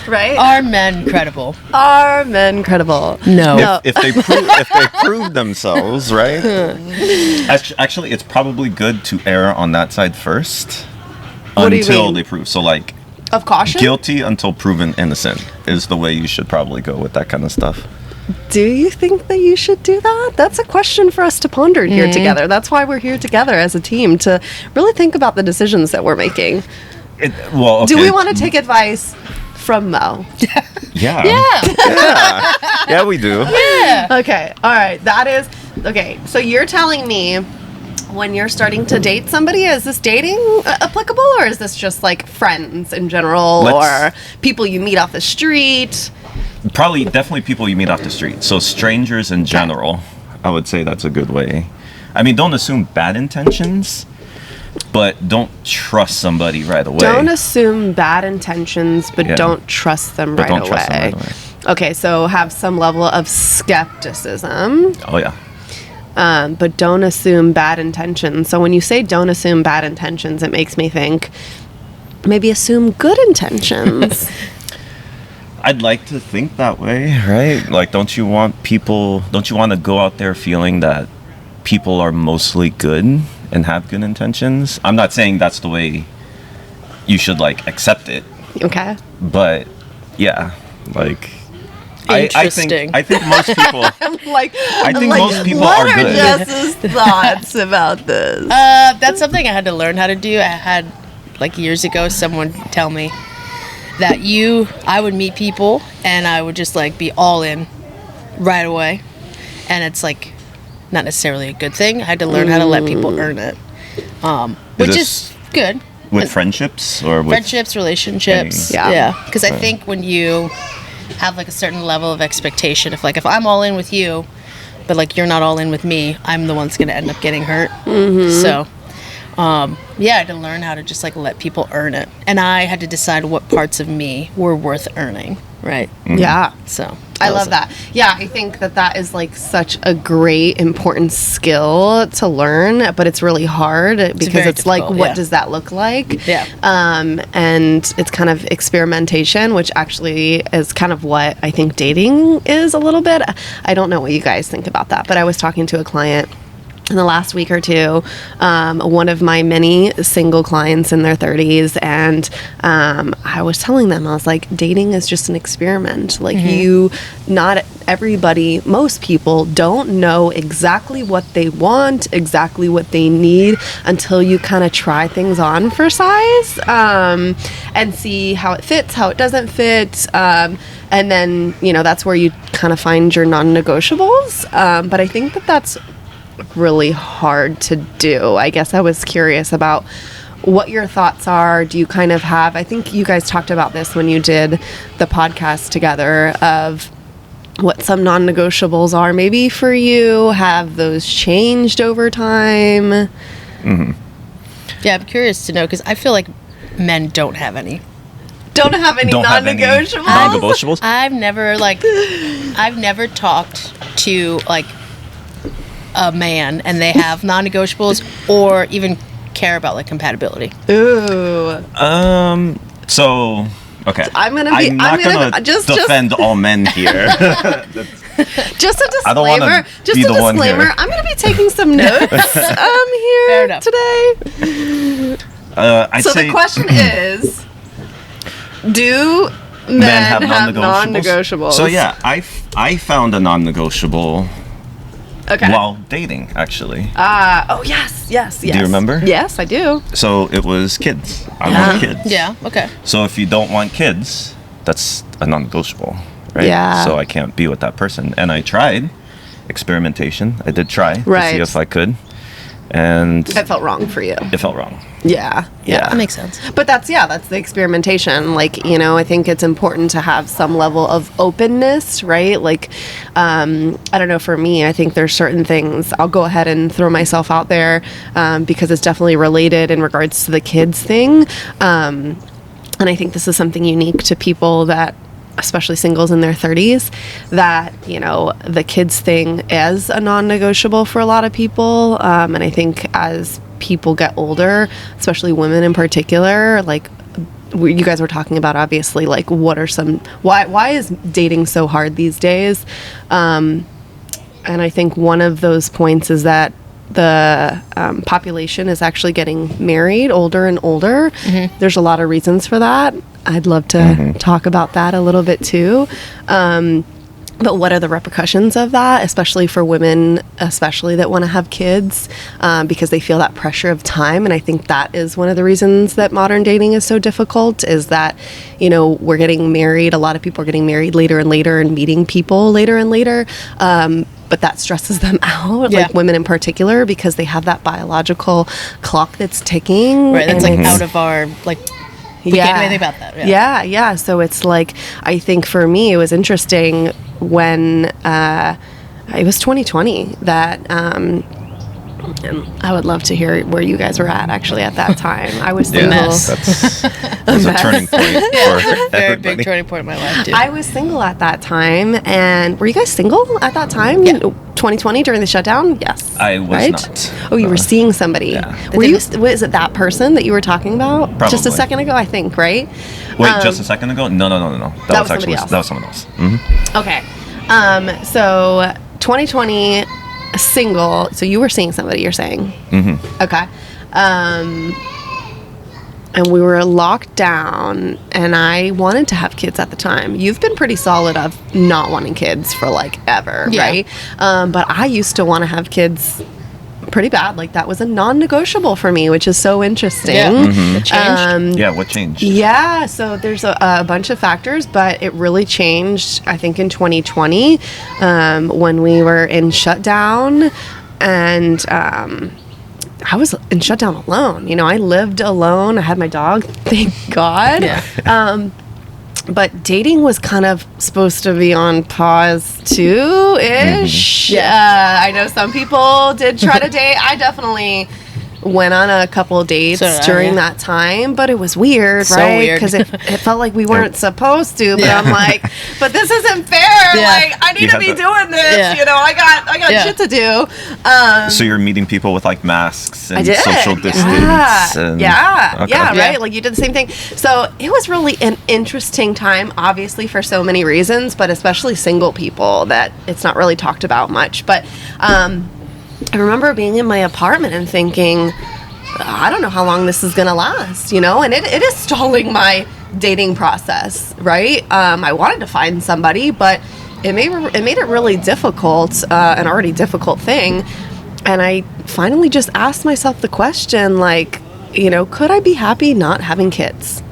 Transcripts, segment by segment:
Right? Are men credible? Are men credible? No. If they prove themselves, right? Actually, it's probably good to err on that side first What do you until mean? they prove. So like Of caution? guilty until proven innocent is the way you should probably go with that kind of stuff. Do you think that you should do that? That's a question for us to ponder here together. That's why we're here together as a team, to really think about the decisions that we're making. Well, okay. Do we want to take advice from Mo? Yeah. Yeah. Yeah, we do. Yeah. Okay, all right. That is okay. So you're telling me when you're starting to date somebody, is this dating applicable, or is this just like friends in general, or people you meet off the street? Definitely people you meet off the street. So strangers in general, I would say that's a good way. I mean, don't assume bad intentions, but don't trust somebody right away. Don't assume bad intentions, but Yeah. don't trust them But right don't trust them away. right away. Okay, so have some level of skepticism, Oh yeah. but don't assume bad intentions. So when you say don't assume bad intentions, it makes me think maybe assume good intentions. I'd like to think that way, right? Like, don't you want to go out there feeling that people are mostly good and have good intentions? I'm not saying that's the way you should, accept it. Okay. But, yeah, Interesting. I think most people, I think most people what are good. Jess's thoughts about this? That's something I had to learn how to do. I had, years ago, someone tell me that I would meet people and I would just, be all in right away. And it's, not necessarily a good thing. I had to learn how to let people earn it, which is good. With friendships or with Friendships, relationships. Any- Yeah. Because I think when you have, a certain level of expectation, if I'm all in with you, but, you're not all in with me, I'm the one that's going to end up getting hurt. Mm-hmm. So, I had to learn how to just, let people earn it. And I had to decide what parts of me were worth earning, right? Mm-hmm. Yeah. So I love that. Yeah, I think that is such a great, important skill to learn, but it's really hard because very it's what difficult, yeah. does that look like? Yeah. And it's kind of experimentation, which actually is kind of what I think dating is a little bit. I don't know what you guys think about that, but I was talking to a client in the last week or two, one of my many single clients in their 30s, and I was telling them, I was like, dating is just an experiment. Not everybody, most people don't know exactly what they want, exactly what they need until you kind of try things on for size, and see how it fits, how it doesn't fit, and then, that's where you kind of find your non-negotiables. But I think that's really hard to do. I guess I was curious about what your thoughts are. Do you kind of have, I think you guys talked about this when you did the podcast together, of what some non-negotiables are maybe for you. Have those changed over time? Mm-hmm. Yeah, I'm curious to know, because I feel like men don't have any. Don't have any non-negotiables? Non-negotiables? I've never talked to, a man and they have non-negotiables or even care about compatibility. Ooh. So okay. I'm not gonna just defend all men here. Just a I don't wanna disclaimer. Just be a the one disclaimer. here. I'm going to be taking some notes Fair here enough. today. I'd So say the question is, do men have non-negotiables? So yeah, I found a non-negotiable Okay. while dating, actually. Oh, yes. Do you remember? Yes, I do. So it was kids. I want kids. Yeah, okay. So if you don't want kids, that's a non-negotiable, right? Yeah. So I can't be with that person. And I tried experimentation. I did try to Right. see if I could. And It felt wrong for you. it felt wrong. Yeah. That makes sense. But that's the experimentation. I think it's important to have some level of openness, right? I don't know, for me, I think there's certain things, I'll go ahead and throw myself out there, because it's definitely related in regards to the kids thing. And I think this is something unique to people that, especially singles in their 30s, that, the kids thing is a non-negotiable for a lot of people. And I think as people get older, especially women in particular, you guys were talking about, obviously, like what are some why is dating so hard these days? And I think one of those points is that the population is actually getting married older and older. There's a lot of reasons for that. I'd love to talk about that a little bit too. But what are the repercussions of that, especially for women, especially that want to have kids, because they feel that pressure of time. And I think that is one of the reasons that modern dating is so difficult, is that, you know, we're getting married. A lot of people are getting married later and later and meeting people later and later. But that stresses them out, like women in particular, because they have that biological clock that's ticking. Right, that's like out of our, like, we can't do anything about that. Yeah. So it's like, I think for me, it was interesting when it was 2020 that, and I would love to hear where you guys were at actually at that time. I was single. That's a turning point for Very everybody. big turning point in my life, too. I was single at that time. And were you guys single at that time? Yeah. 2020 during the shutdown? Yes. I was right? not. Oh, you were seeing somebody. Yeah. Were you? Was it that person that you were talking about? Just a Probably. second ago, I think, right? Wait, just a second ago? No. That was somebody actually else. that was someone else. Okay. So 2020 single. So you were seeing somebody, you're saying? Okay. And we were locked down, and I wanted to have kids at the time. You've been pretty solid of not wanting kids for like ever, right? But I used to want to have kids pretty bad. Like that was a non-negotiable for me, which is so interesting. It changed. Yeah, what changed? Yeah, so there's a bunch of factors, but it really changed, I think, in 2020 when we were in shutdown, and I was in shutdown alone. You know, I lived alone. I had my dog, thank God. Yeah. But dating was kind of supposed to be on pause too-ish. I know some people did try to date. I definitely went on a couple dates during that time, but it was weird, right? weird. Because it felt like we weren't supposed to, but I'm like, but this isn't fair. Like, I need to be doing this. You know, I got shit to do. So you're meeting people with like masks and I did. social distance. And, right? Like you did the same thing. So it was really an interesting time, obviously for so many reasons, but especially single people, that it's not really talked about much. But I remember being in my apartment and thinking, I don't know how long this is going to last, you know? And it is stalling my dating process, right? I wanted to find somebody, but it made it really difficult, an already difficult thing. And I finally just asked myself the question, like, you know, could I be happy not having kids?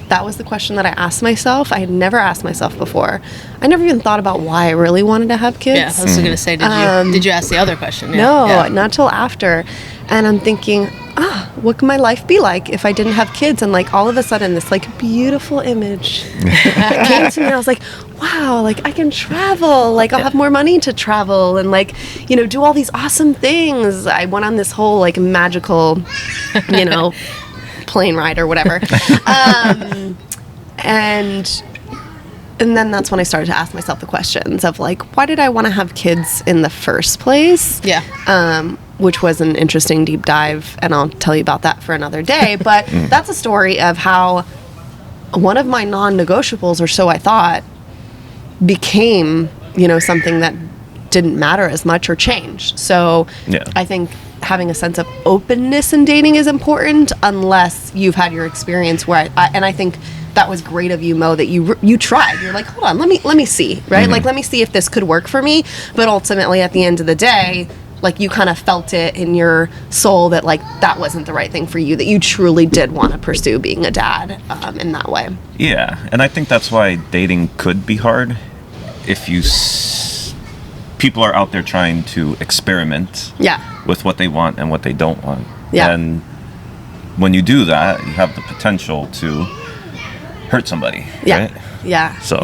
That was the question that I asked myself. I had never asked myself before. I never even thought about why I really wanted to have kids. Yeah, I was going to say, did you ask the other question? No, not till after. And I'm thinking, what could my life be like if I didn't have kids? And like all of a sudden this like beautiful image came to me, and I was like, wow, like I can travel, like I'll have more money to travel and like, you know, do all these awesome things. I went on this whole like magical, you know, plane ride or whatever. And then that's when I started to ask myself the questions of like, why did I want to have kids in the first place? Which was an interesting deep dive, and I'll tell you about that for another day. But that's a story of how one of my non-negotiables, or so I thought, became, you know, something that didn't matter as much or change. So I think having a sense of openness in dating is important, unless you've had your experience where I think that was great of you, Mo, that you tried. You're like, hold on, let me see, right? Like, let me see if this could work for me. But ultimately, at the end of the day, like you kind of felt it in your soul that like that wasn't the right thing for you, that you truly did want to pursue being a dad in that way. Yeah, and I think that's why dating could be hard if you people are out there trying to experiment with what they want and what they don't want. And when you do that, you have the potential to hurt somebody, right? So,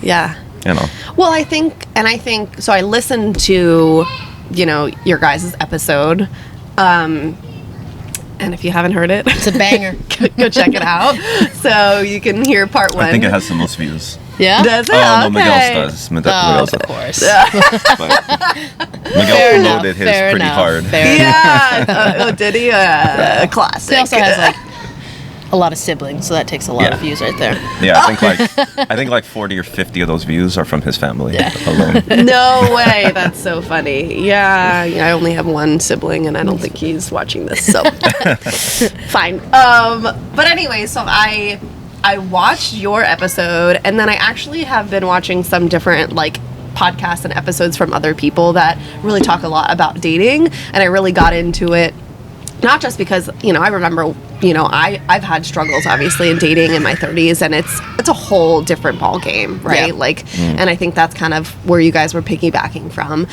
you know. Well, I think so. I listened to, you know, your guys' episode, and if you haven't heard it, it's a banger. Go check it out, so you can hear part one. I think it has the most views. Yeah? Does it? Oh, no, Miguel's does. Miguel's of course. Miguel loaded his pretty hard. Did he? Classic. He also has like a lot of siblings, so that takes a lot of views right there. Yeah, I think like 40 or 50 of those views are from his family alone. No way. That's so funny. Yeah, I only have one sibling, and I don't think he's watching this, so fine. But anyway, so I watched your episode, and then I actually have been watching some different like podcasts and episodes from other people that really talk a lot about dating, and I really got into it. Not just because, I remember, I've had struggles, obviously, in dating in my 30s, and it's a whole different ball game, right? And I think that's kind of where you guys were piggybacking from.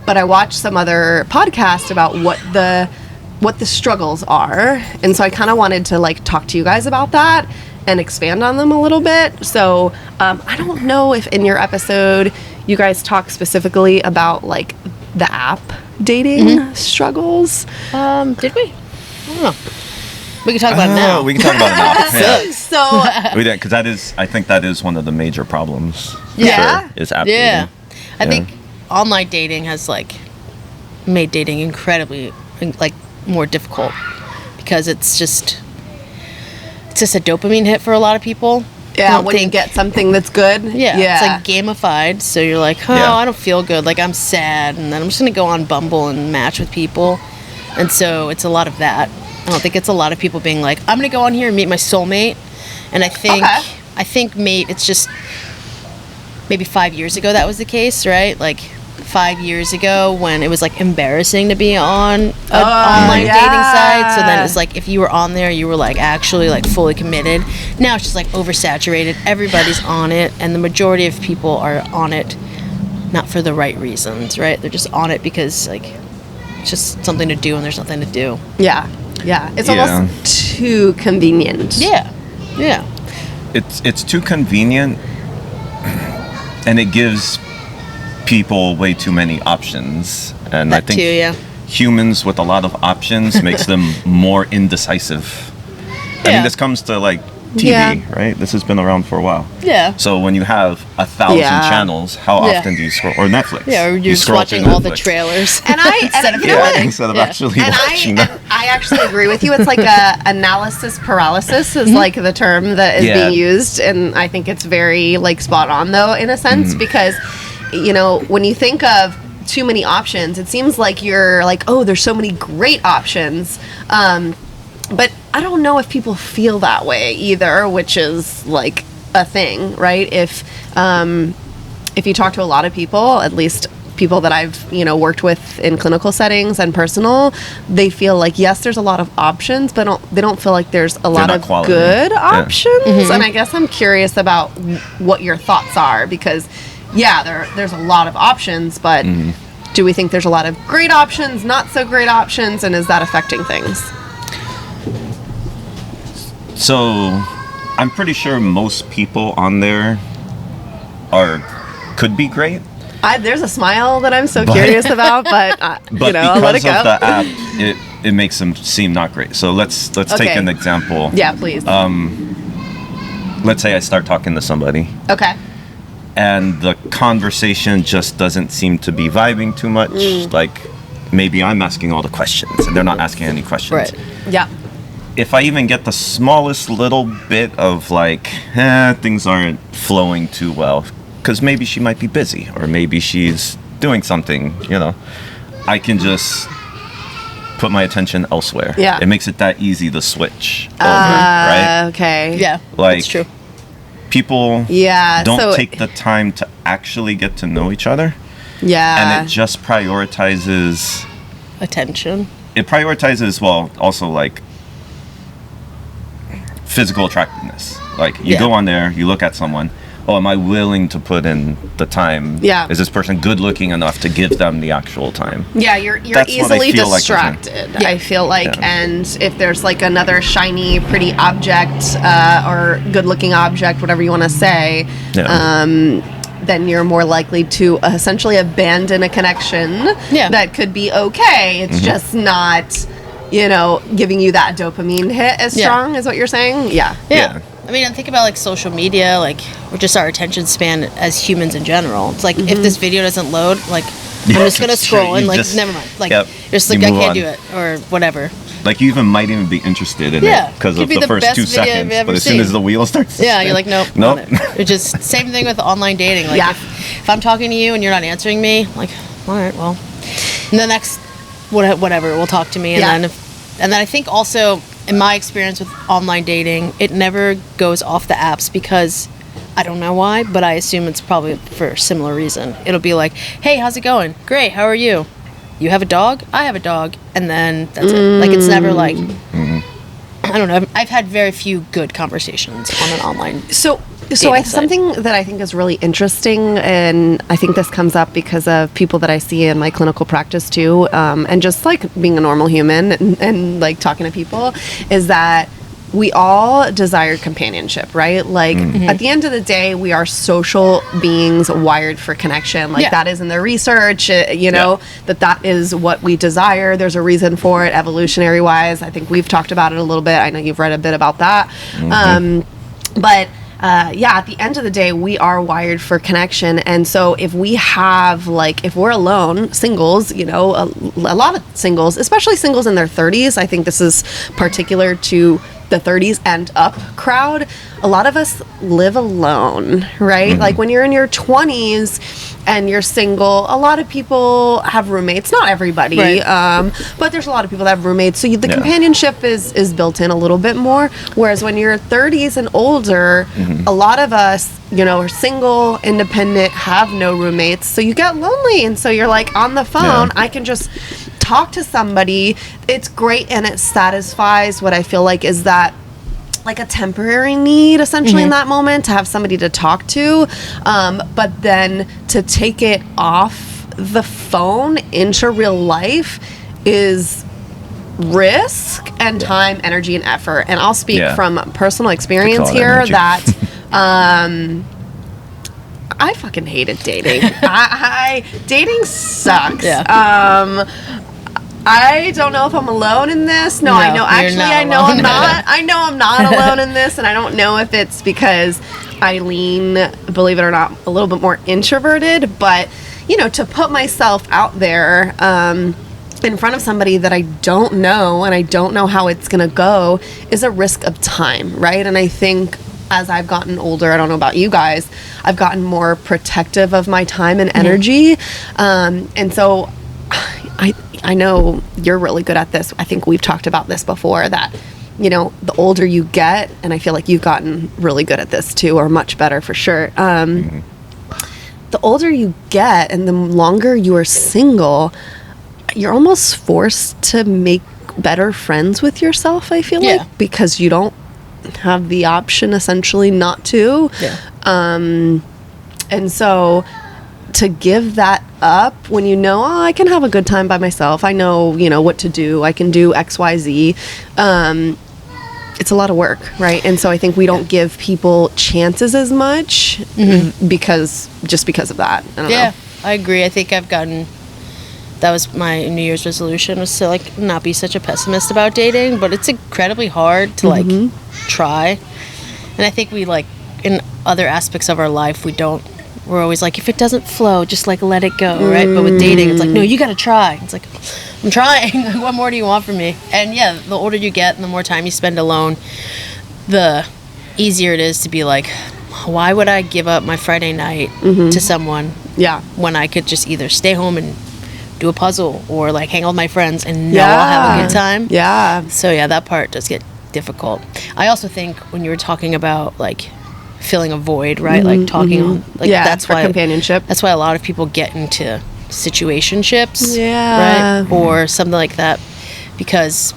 But I watched some other podcast about what the struggles are, and so I kind of wanted to, like, talk to you guys about that and expand on them a little bit. So I don't know if in your episode you guys talk specifically about, like, the app dating struggles. Did we? I don't know. We can talk about it now. We can talk about it now. Yeah. So We did, because I think that is one of the major problems. Yeah. Sure, is app dating. I think online dating has like made dating incredibly like more difficult because it's just a dopamine hit for a lot of people. Yeah, when you get something that's good. Yeah, it's like gamified. So you're like, I don't feel good. Like, I'm sad. And then I'm just going to go on Bumble and match with people. And so it's a lot of that. I don't think it's a lot of people being like, I'm going to go on here and meet my soulmate. And I think it's just maybe 5 years ago that was the case, right? Like 5 years ago when it was like embarrassing to be on an online dating site. So then it's like if you were on there, you were like actually like fully committed. Now it's just like oversaturated. Everybody's on it, and the majority of people are on it not for the right reasons, right? They're just on it because like it's just something to do and there's nothing to do. Yeah. It's almost too convenient. Yeah. It's too convenient, and it gives people way too many options, and That I think too, humans with a lot of options makes them more indecisive. I mean, this comes to like TV, right? This has been around for a while. Yeah. So when you have 1,000 channels, how often do you scroll? Or Netflix? Yeah, or you're just scroll watching through all the Netflix. trailers. And instead of actually watching them. And I actually agree with you. It's like analysis paralysis is like the term that is being used, and I think it's very like spot on though in a sense because when you think of too many options, it seems like you're like, oh, there's so many great options. But I don't know if people feel that way either, which is like a thing, right? If you talk to a lot of people, at least people that I've, worked with in clinical settings and personal, they feel like, yes, there's a lot of options, but they don't feel like there's a lot of quality. good options. And I guess I'm curious about what your thoughts are because there's a lot of options, but do we think there's a lot of great options, not so great options, and is that affecting things? So, I'm pretty sure most people on there could be great. There's a smile that I'm so curious about, but I'll let it because go. of the app, it makes them seem not great. So let's take an example. Yeah, please. Let's say I start talking to somebody. Okay. And the conversation just doesn't seem to be vibing too much. Like maybe I'm asking all the questions and they're not asking any questions. Right. Yeah. If I even get the smallest little bit of like, things aren't flowing too well, because maybe she might be busy or maybe she's doing something, I can just put my attention elsewhere. Yeah. It makes it that easy to switch over, right? Okay. Yeah, Like, that's true. People don't so take the time to actually get to know each other. Yeah. And it just prioritizes... Attention. It prioritizes, well, also like physical attractiveness. Like you go on there, you look at someone, oh, am I willing to put in the time? Yeah. Is this person good looking enough to give them the actual time? Yeah, you're That's what I easily feel like distracted. I feel like, and if there's like another shiny, pretty object or good-looking object, whatever you want to say, then you're more likely to essentially abandon a connection that could be okay. It's just not, giving you that dopamine hit as strong as what you're saying. Yeah. I mean, think about like social media, like, or just our attention span as humans in general. It's like if this video doesn't load, like, I'm just gonna scroll and You like just- never mind. Like yep. just like You I move can't on. do it or whatever. Like you might even be interested in Yeah, it because could of be the the first best 2 video I've seconds. ever But as soon seen. as the wheel starts to Yeah, spin, you're like nope. nope. It's just same thing with online dating. Like Yeah. if I'm talking to you and you're not answering me, like all right, well, and the next whatever will talk to me, and Yeah. then I think also in my experience with online dating, it never goes off the apps because I don't know why, but I assume it's probably for a similar reason. It'll be like, hey, how's it going? Great, how are you? You have a dog? I have a dog. And then that's it. Like, it's never like, I don't know. I've had very few good conversations on an online. So dating site. something that I think is really interesting, and I think this comes up because of people that I see in my clinical practice too, and just like being a normal human and like talking to people, is that we all desire companionship, right? Like at the end of the day, we are social beings wired for connection. Like Yeah. that is in the research, you know, that is what we desire. There's a reason for it, evolutionary wise. I think we've talked about it a little bit. I know you've read a bit about that. But yeah, at the end of the day, we are wired for connection. And so if we have, like, if we're alone, singles, you know, a lot of singles, especially singles in their 30s, I think this is particular to the 30s and up crowd. A lot of us live alone, right? Like when you're in your 20s and you're single, a lot of people have roommates. Not everybody, Right. but there's a lot of people that have roommates. So the Yeah. companionship is built in a little bit more. Whereas when you're 30s and older, a lot of us, you know, are single, independent, have no roommates. So you get lonely, and so you're like on the phone. Yeah. I can just talk to somebody. It's great, and it satisfies what I feel like is that like a temporary need essentially in that moment to have somebody to talk to, but then to take it off the phone into real life is risk and time, energy, and effort. And I'll speak Yeah. from personal experience call it here energy. that I fucking hated dating. I dating sucks. Yeah. I don't know if I'm alone in this. No, No, I know. you're Actually, not I know alone. I'm not. I know I'm not alone in this, and I don't know if it's because I lean, believe it or not, a little bit more introverted. But you know, to put myself out there in front of somebody that I don't know and I don't know how it's gonna go is a risk of time, right? And I think as I've gotten older, I don't know about you guys, I've gotten more protective of my time and energy, and so. I know you're really good at this. I think we've talked about this before, that, you know, the older you get, and I feel like you've gotten really good at this too, or much better for sure. The older you get and the longer you are single, you're almost forced to make better friends with yourself, I feel Yeah. like, because you don't have the option essentially not to. Yeah. And so to give that up when you know, oh, I can have a good time by myself. I know, you know, what to do. I can do X, Y, Z. It's a lot of work, right? And so I think we don't give people chances as much because of that. I don't Yeah, know. I agree. I think I've gotten. That was my New Year's resolution, was to like not be such a pessimist about dating, but it's incredibly hard to like try. And I think we like in other aspects of our life we're always like, if it doesn't flow, just like let it go, right? But with dating, it's like, no, you gotta try. It's like, I'm trying. Like, what more do you want from me? And yeah, the older you get and the more time you spend alone, the easier it is to be like, why would I give up my Friday night to someone Yeah. when I could just either stay home and do a puzzle or like hang out with my friends and know I'll have a good time? Yeah. So yeah, that part does get difficult. I also think when you were talking about like filling a void, right? Like talking on, like Yeah, that's for why companionship. That's why a lot of people get into situationships, Yeah. right? Or something like that, because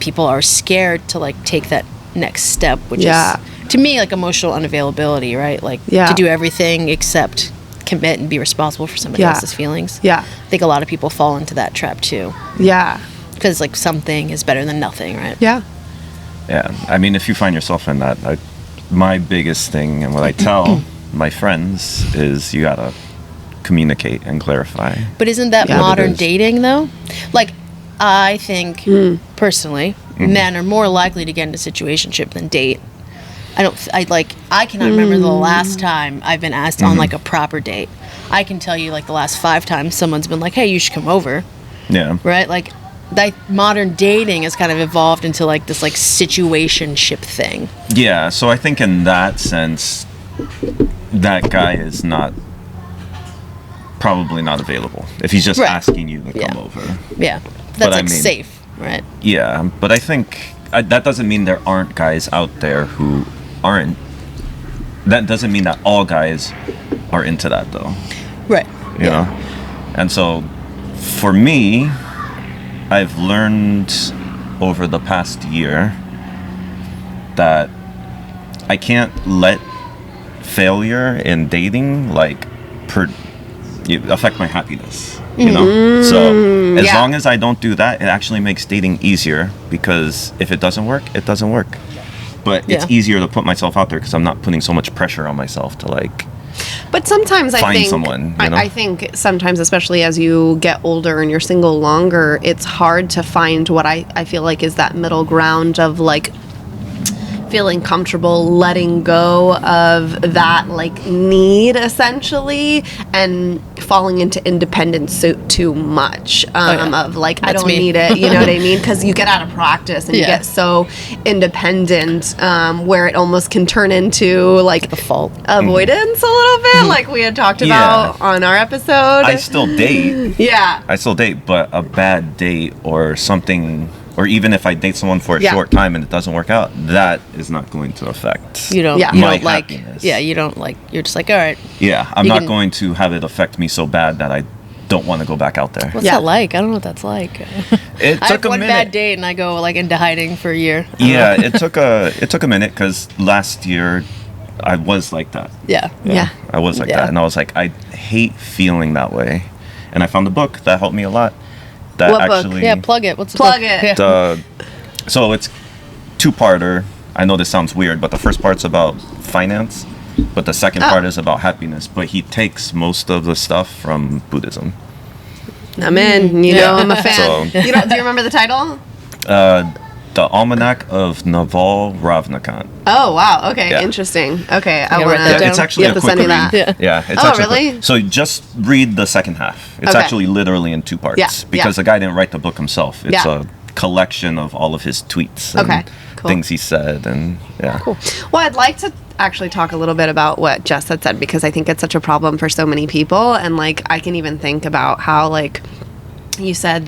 people are scared to like take that next step, which Yeah. is to me like emotional unavailability, right? Like Yeah. to do everything except commit and be responsible for somebody Yeah. else's feelings. Yeah. I think a lot of people fall into that trap too, Yeah. because like something is better than nothing, right? Yeah. Yeah, I mean, if you find yourself in that, my biggest thing and what I tell my friends is you gotta communicate and clarify. But isn't that Yeah. modern It is. dating though? Like, I think personally, men are more likely to get into situationship than date. I cannot remember the last time I've been asked on like a proper date. I can tell you like the last 5 times someone's been like, hey, you should come over. Yeah. Right? Like that modern dating has kind of evolved into like this like situationship thing. Yeah, so I think in that sense, that guy is probably not available if he's just Right. asking you to come over. Yeah. But That's I like mean- safe, right? Yeah, but I think that doesn't mean there aren't guys out there who aren't. That doesn't mean that all guys are into that, though. Right. You know? And so, for me, I've learned over the past year that I can't let failure in dating, like, affect my happiness. You know? So, as long as I don't do that, it actually makes dating easier, because if it doesn't work, it doesn't work. But it's easier to put myself out there because I'm not putting so much pressure on myself to, like, But sometimes I find think someone, you know? I think sometimes, especially as you get older and you're single longer, it's hard to find what I feel like is that middle ground of like feeling comfortable letting go of that like need essentially and falling into independence too much of like I That's don't me. need it, you know what I mean, because you get out of practice and you get so independent where it almost can turn into like The fault. avoidance a little bit like we had talked about on our episode. I still date. Yeah. I still date, but a bad date or something, or even if I date someone for a Yeah. short time and it doesn't work out, that is not going to affect You don't, Yeah. you my don't like, happiness. you don't like, you're just like, all right, Yeah, I'm You not can- going to have it affect me so bad that I don't want to go back out there. what's Yeah. that like? I don't know what that's like. It I have took a one minute. bad date and I go like into hiding for a year. I don't Yeah, know. it took a minute because last year I was like that. Yeah. Yeah. I was like Yeah. that, and I was like, I hate feeling that way, and I found a book that helped me a lot. That What book? actually, Yeah, plug it. What's the Plug book? it. Yeah. So it's 2-parter. I know this sounds weird, but the first part's about finance, but the second part is about happiness. But he takes most of the stuff from Buddhism. I'm in. You know, I'm a fan. So- Do you remember the title? The Almanac of Naval Ravnakan. Oh wow. Okay. Yeah. Interesting. Okay. I gotta want write that to. down. It's actually you a have to quick send me read. that. Yeah. It's Oh, actually really? So just read the second half. It's Okay. actually literally in 2 parts Yeah, because yeah. the guy didn't write the book himself. It's Yeah. a collection of all of his tweets and Okay, cool. things he said, and yeah. Cool. Well, I'd like to actually talk a little bit about what Jess had said because I think it's such a problem for so many people, and like I can even think about how like you said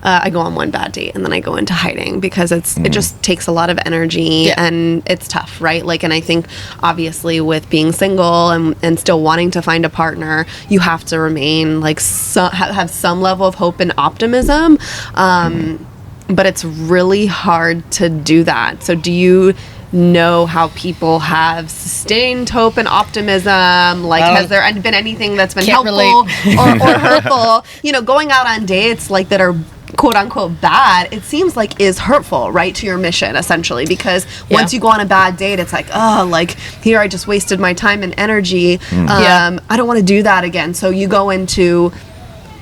I go on one bad date and then I go into hiding because it just takes a lot of energy Yeah. and it's tough, right? Like, and I think obviously with being single and still wanting to find a partner, you have to remain like have some level of hope and optimism. But it's really hard to do that. So do you know how people have sustained hope and optimism? Like, has there been anything that's been Can't helpful or hurtful? You know, going out on dates like that are quote unquote bad, it seems like is hurtful, right, to your mission essentially, because once you go on a bad date, it's like, oh, like here I just wasted my time and energy. Yeah. I don't want to do that again. So you go into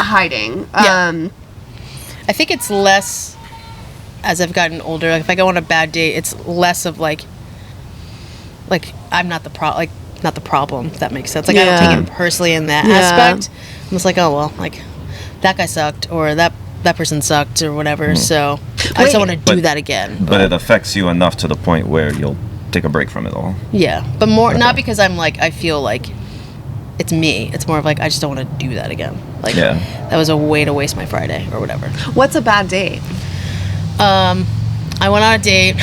hiding. Yeah. I think it's less as I've gotten older. Like if I go on a bad date, it's less of like I'm not the not the problem. If that makes sense. Like I don't Yeah. take it personally in that Yeah. aspect. I'm just like, oh well, like that guy sucked or that person sucked or whatever. So I just don't want to do But- that again. But it affects you enough to the point where you'll take a break from it all. Yeah, but more not because I'm like I feel like it's me. It's more of like I just don't want to do that again. Like Yeah. that was a way to waste my Friday or whatever. What's a bad date? I went on a date.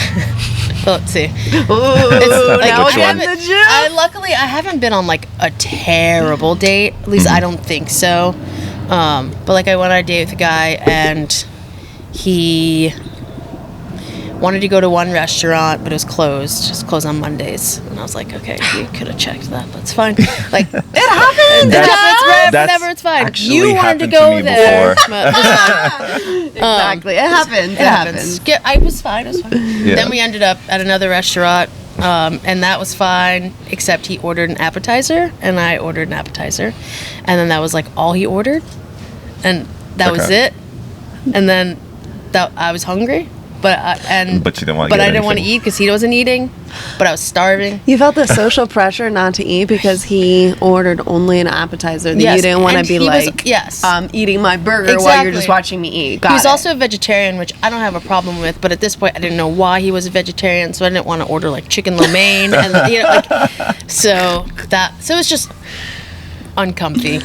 Let's see. Ooh, Like, now Which we're one? getting the gist. luckily I haven't been on like a terrible date. At least I don't think so. But like I went on a date with a guy and he wanted to go to one restaurant, but it was closed. Just closed on Mondays. And I was like, okay, you could have checked that. That's fine. Like It happens. it happens, right? That's Whatever, it's fine. actually You wanted to happened go to me there. before. But it's fine. Exactly. It happens. It happens. I was fine. It was fine. Yeah. Then we ended up at another restaurant, and that was fine, except he ordered an appetizer, and I ordered an appetizer. And then that was like all he ordered. And that was Okay. it. And then I was hungry, But you didn't want to. But I didn't want to eat because he wasn't eating. But I was starving. You felt the social pressure not to eat because he ordered only an appetizer that Yes, you didn't want to and be he was- like, yes. eating my burger while you're just Exactly. watching me eat. Got He was it. also a vegetarian, which I don't have a problem with. But at this point, I didn't know why he was a vegetarian, so I didn't want to order like chicken lo mein, and so it was just uncomfy.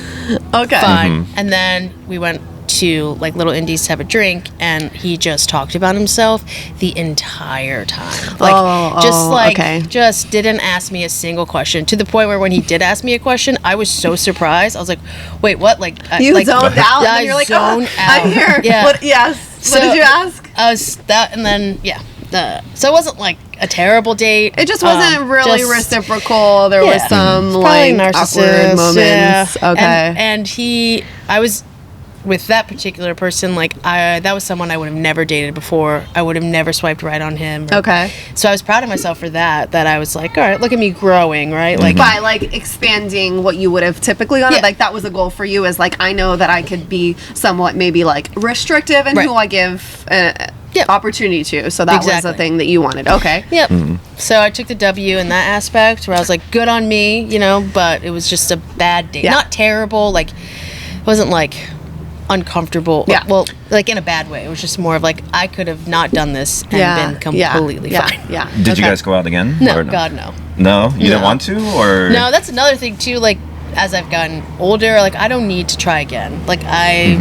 Okay. Fine. And then we went to like Little Indies to have a drink, and he just talked about himself the entire time. Okay. Just didn't ask me a single question, to the point where when he did ask me a question, I was so surprised. I was like, wait, what? You like, zoned out, I and you're like, zoned out. I'm here. Yeah. What, yes. What did you ask? I was that, and then so it wasn't like a terrible date. It just wasn't really just- reciprocal. There was Yeah. some Probably like narcissist, awkward moments. yeah. Okay. I was with that particular person, like that was someone I would have never dated before. I would have never swiped right on him. Okay. So I was proud of myself for that I was like, all right, look at me growing, right? Like By like expanding what you would have typically done, Yeah. like that was a goal for you. Is like I know that I could be somewhat maybe like restrictive in Right. who I give Yep. opportunity to. So that was Exactly. the thing that you wanted. Okay. Yep. So I took the W in that aspect, where I was like, good on me, but it was just a bad date. Yeah. Not terrible, like it wasn't like uncomfortable. Yeah. Well, like in a bad way. It was just more of like I could have not done this and been completely fine. Yeah. Did you Okay. guys go out again? No, Or God, no. No, you didn't No. want to, or No, that's another thing too. Like as I've gotten older, like I don't need to try again. Like I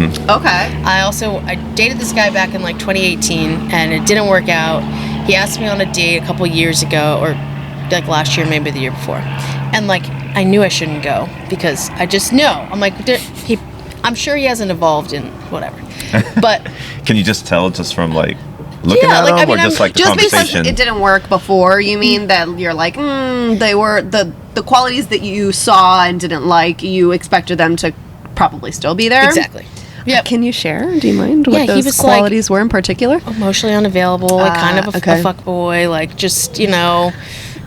dated this guy back in like 2018, and it didn't work out. He asked me on a date a couple years ago, or like last year, maybe the year before, and like I knew I shouldn't go because I just know. I'm like, I'm sure he hasn't evolved in whatever, but Can you just tell just from like looking Yeah, at like, them, I mean, or just like the Just because conversation? it didn't work before, you mean that you're like, they were the qualities that you saw and didn't like, you expected them to probably still be there? exactly. Yep. Can you share? Do you mind what Yeah, he those was like- qualities were in particular? Emotionally unavailable, like kind of a okay. fuck boy, like just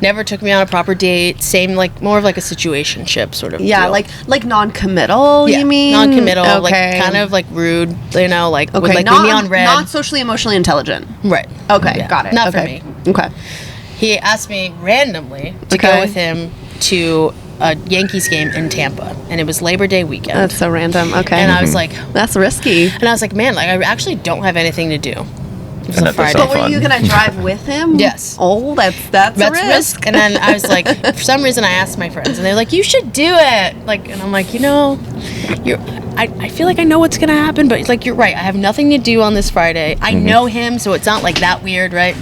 never took me on a proper date. Same, like more of like a situationship sort of. Yeah, deal. like non-committal, Yeah, you mean? non-committal, Okay. like kind of like rude, like would Okay, like not, leave me on red. not socially emotionally intelligent. Right. Okay, Yeah, got it. Not okay. for me. Okay. He asked me randomly to Okay. go with him to a Yankees game in Tampa, and it was Labor Day weekend. That's so random. Okay. and I was like, That's risky. man, like I actually don't have anything to do. It was And a that does Friday. sound But were you fun. gonna drive with him? Yes. Oh, that's a risk. And then I was like, for some reason, I asked my friends, and they're like, "You should do it." Like, and I'm like, I feel like I know what's gonna happen, but it's like you're right. I have nothing to do on this Friday. I know him, so it's not like that weird, right?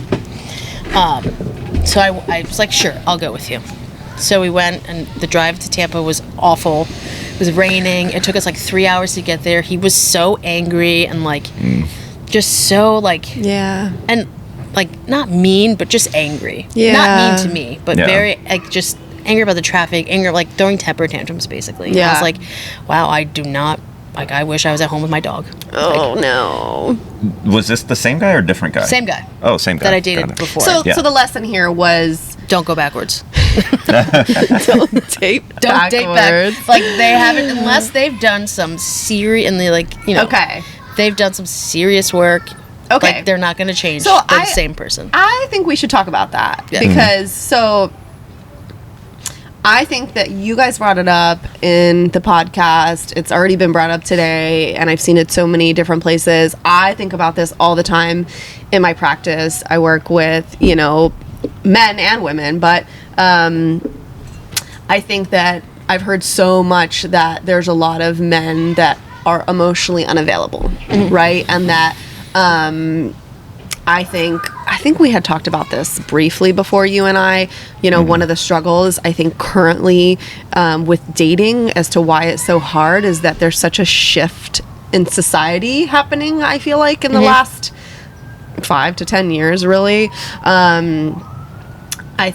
So I was like, sure, I'll go with you. So we went, and the drive to Tampa was awful. It was raining. It took us like 3 hours to get there. He was so angry and like, just so like, Yeah. and like not mean, but just angry. Yeah. Not mean to me, but Yeah. very like just angry about the traffic, anger, like throwing temper tantrums basically. And I Yeah. was like, wow, I do not, like I wish I was at home with my dog. Oh no. Was this the same guy or different guy? Same guy Oh, same guy that I dated Got it. before. So Yeah. so the lesson here was don't go backwards. don't date Don't date back. Like they haven't, unless they've done some serious, and they like, Okay. they've done some serious work. Okay. Like they're not going to change. So They're the same person. I think we should talk about that Yeah. because I think that you guys brought it up in the podcast. It's already been brought up today, and I've seen it so many different places. I think about this all the time in my practice. I work with, men and women, but I think that I've heard so much that there's a lot of men that are emotionally unavailable, right? And that I think we had talked about this briefly before, you and I. One of the struggles I think currently with dating as to why it's so hard is that there's such a shift in society happening, I feel like, in the last 5 to 10 years, really. I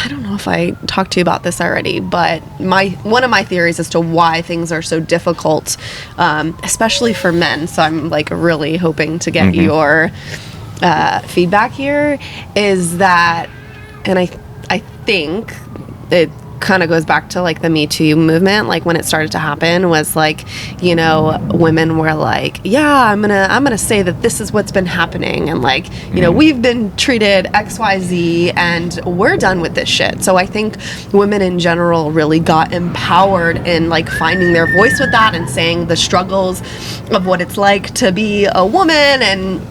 don't know if I talked to you about this already, but one of my theories as to why things are so difficult, especially for men, so I'm like really hoping to get your feedback here, is that, and I think it kind of goes back to like the Me Too movement. Like when it started to happen was like, you know, women were like, yeah, I'm gonna say that this is what's been happening, and like, you know, we've been treated XYZ and we're done with this shit. So I think women in general really got empowered in like finding their voice with that and saying the struggles of what it's like to be a woman, and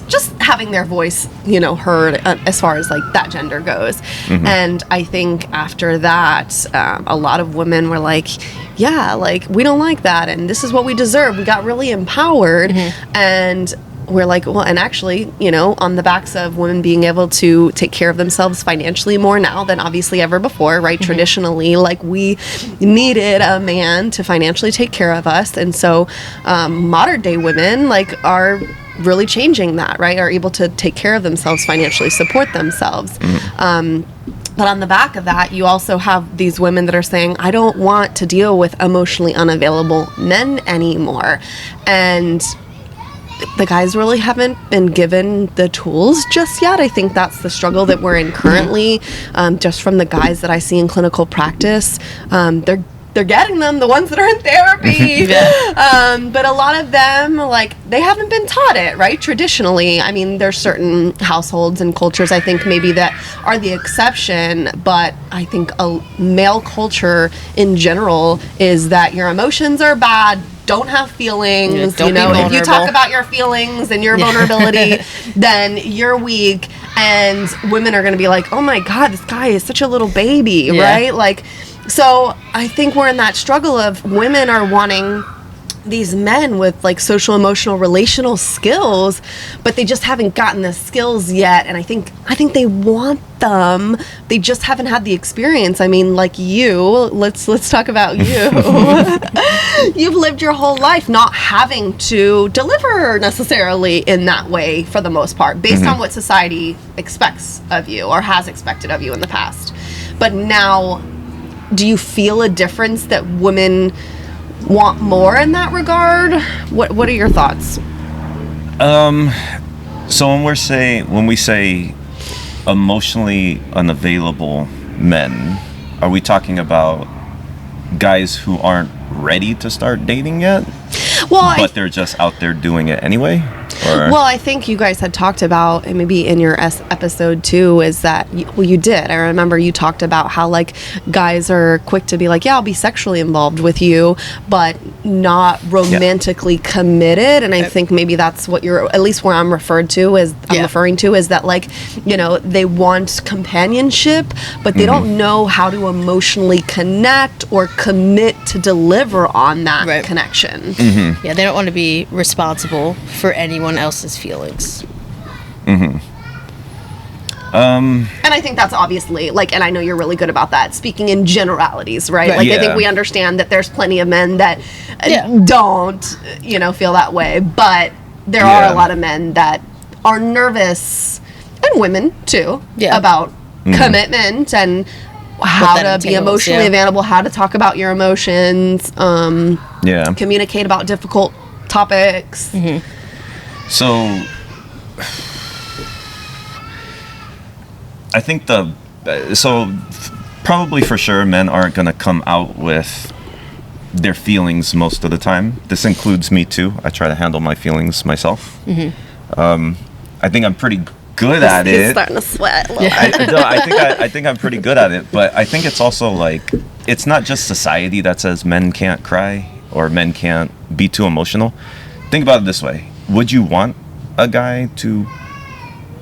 just having their voice, you know, heard as far as like that gender goes. And I think after that, a lot of women were like, yeah, like we don't like that, and this is what we deserve. We got really empowered, and we're like, well, and actually, you know, on the backs of women being able to take care of themselves financially more now than obviously ever before, right? Traditionally, like we needed a man to financially take care of us, and so modern day women like are really changing that, right? Are able to take care of themselves financially, support themselves. But on the back of that, you also have these women that are saying, I don't want to deal with emotionally unavailable men anymore. And the guys really haven't been given the tools just yet. I think that's the struggle that we're in currently. Just from the guys that I see in clinical practice, they're getting them, the ones that are in therapy. But a lot of them, like, they haven't been taught it, right? Traditionally, I mean, there's certain households and cultures, I think, maybe that are the exception, but I think a male culture in general is that your emotions are bad, don't have feelings, you know, if you talk about your feelings and your vulnerability, then you're weak, and women are going to be like, oh my God, this guy is such a little baby, right? Like, so I think we're in that struggle of women are wanting these men with like social, emotional, relational skills, but they just haven't gotten the skills yet. And I think they want them. They just haven't had the experience. I mean, like you, let's talk about you. You've lived your whole life not having to deliver necessarily in that way for the most part, based on what society expects of you or has expected of you in the past. But now, do you feel a difference that women want more in that regard? What are your thoughts? So when we say emotionally unavailable men, are we talking about guys who aren't ready to start dating yet? Well, but they're just out there doing it anyway? Or? Well, I think you guys had talked about, and maybe in your episode too, is that, you did. I remember you talked about how like guys are quick to be like, yeah, I'll be sexually involved with you, but not romantically committed. And I think maybe that's what you're, at least where I'm referring to is that like, you know, they want companionship, but they don't know how to emotionally connect or commit to deliver on that connection. Yeah, they don't want to be responsible for anyone else's feelings. And I think that's obviously like, and I know you're really good about that, speaking in generalities, right? Like I think we understand that there's plenty of men that don't, you know, feel that way, but there are a lot of men that are nervous, and women too, about commitment and how to be emotionally available, how to talk about your emotions, communicate about difficult topics. So I think probably for sure men aren't going to come out with their feelings most of the time. This includes me too. I try to handle my feelings myself. I think I'm pretty good at it. He's starting to sweat. I think I'm pretty good at it, but I think it's also like, it's not just society that says men can't cry or men can't be too emotional. Think about it this way. Would you want a guy to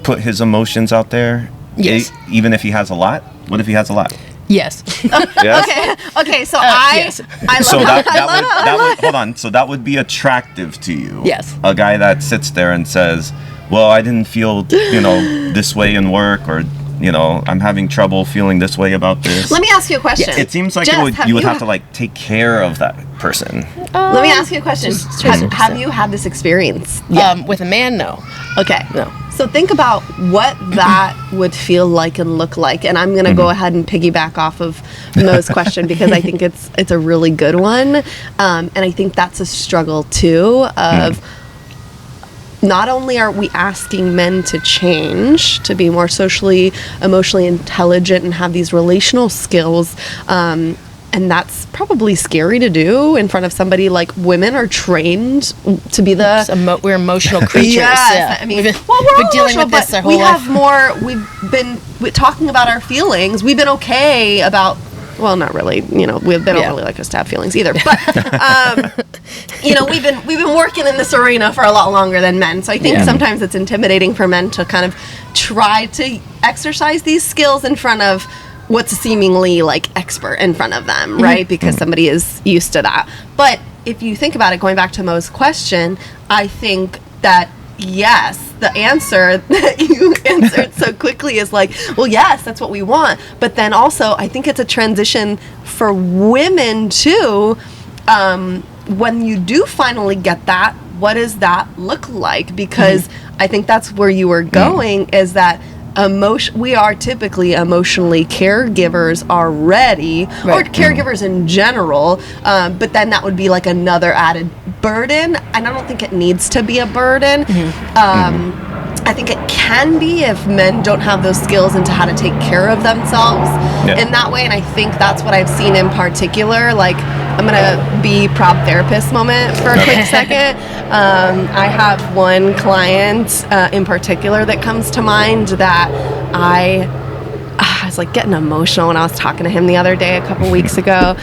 put his emotions out there? Yes. Even if he has a lot? What if he has a lot? Yes. Yes? Okay, so yes. I love that would hold on. So that would be attractive to you. Yes. A guy that sits there and says, well, I didn't feel, you know, this way in work, or, you know, I'm having trouble feeling this way about this. Let me ask you a question. It seems like Jess, you would have to like take care of that person. Let me ask you a question. Have you had this experience? With a man, no. Okay. No. So think about what that would feel like and look like. And I'm going to go ahead and piggyback off of Mo's question because I think it's a really good one. And I think that's a struggle too of not only are we asking men to change, to be more socially, emotionally intelligent and have these relational skills, and that's probably scary to do in front of somebody. Like, women are trained to be the... we're emotional creatures. Yes, I mean, we're dealing with this our whole we life. have more... We're talking about our feelings. We've been okay about... Well, not really. You know, they don't really like us to have feelings either. But, you know, we've been working in this arena for a lot longer than men. So I think sometimes it's intimidating for men to kind of try to exercise these skills in front of what's seemingly like expert in front of them, right? Because somebody is used to that. But if you think about it, going back to Mo's question, I think that yes, the answer that you answered so quickly is like, well, yes, that's what we want. But then also, I think it's a transition for women too. When you do finally get that, what does that look like? Because I think that's where you were going, is that we are typically emotionally caregivers already, or caregivers in general, but then that would be like another added burden, and I don't think it needs to be a burden. I think it can be if men don't have those skills into how to take care of themselves in that way, and I think that's what I've seen in particular. Like, I'm gonna be proud therapist moment for a quick second. I have one client in particular that comes to mind that I was like getting emotional when I was talking to him the other day, a couple weeks ago.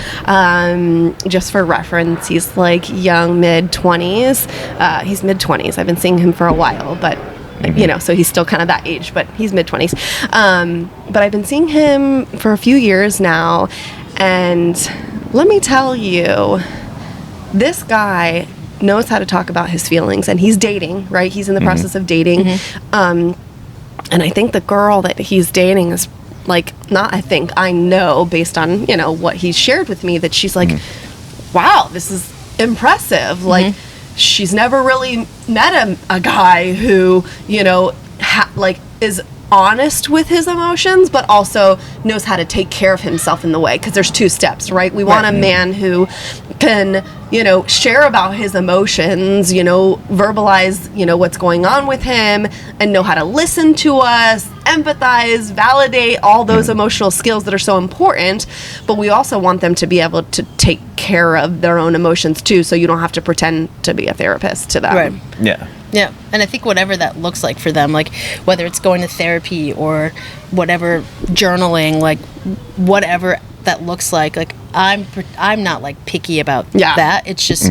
Just for reference, he's like young, mid-20s. He's mid-20s. I've been seeing him for a while, but you know, so he's still kind of that age, but he's mid-20s. But I've been seeing him for a few years now, and let me tell you, this guy knows how to talk about his feelings, and he's dating, right? He's in the process of dating. And I think the girl that he's dating is like, I know based on, you know, what he's shared with me, that she's like, wow, this is impressive. Like, she's never really met a guy who, you know, is honest with his emotions, but also knows how to take care of himself in the way. Because there's two steps, right? We want a man who can, you know, share about his emotions, you know, verbalize, you know, what's going on with him, and know how to listen to us, empathize, validate, all those emotional skills that are so important. But we also want them to be able to take care of their own emotions too, so you don't have to pretend to be a therapist to them. Right. Yeah. And I think whatever that looks like for them, like whether it's going to therapy or whatever, journaling, like whatever that looks like I'm not like picky about that. It's just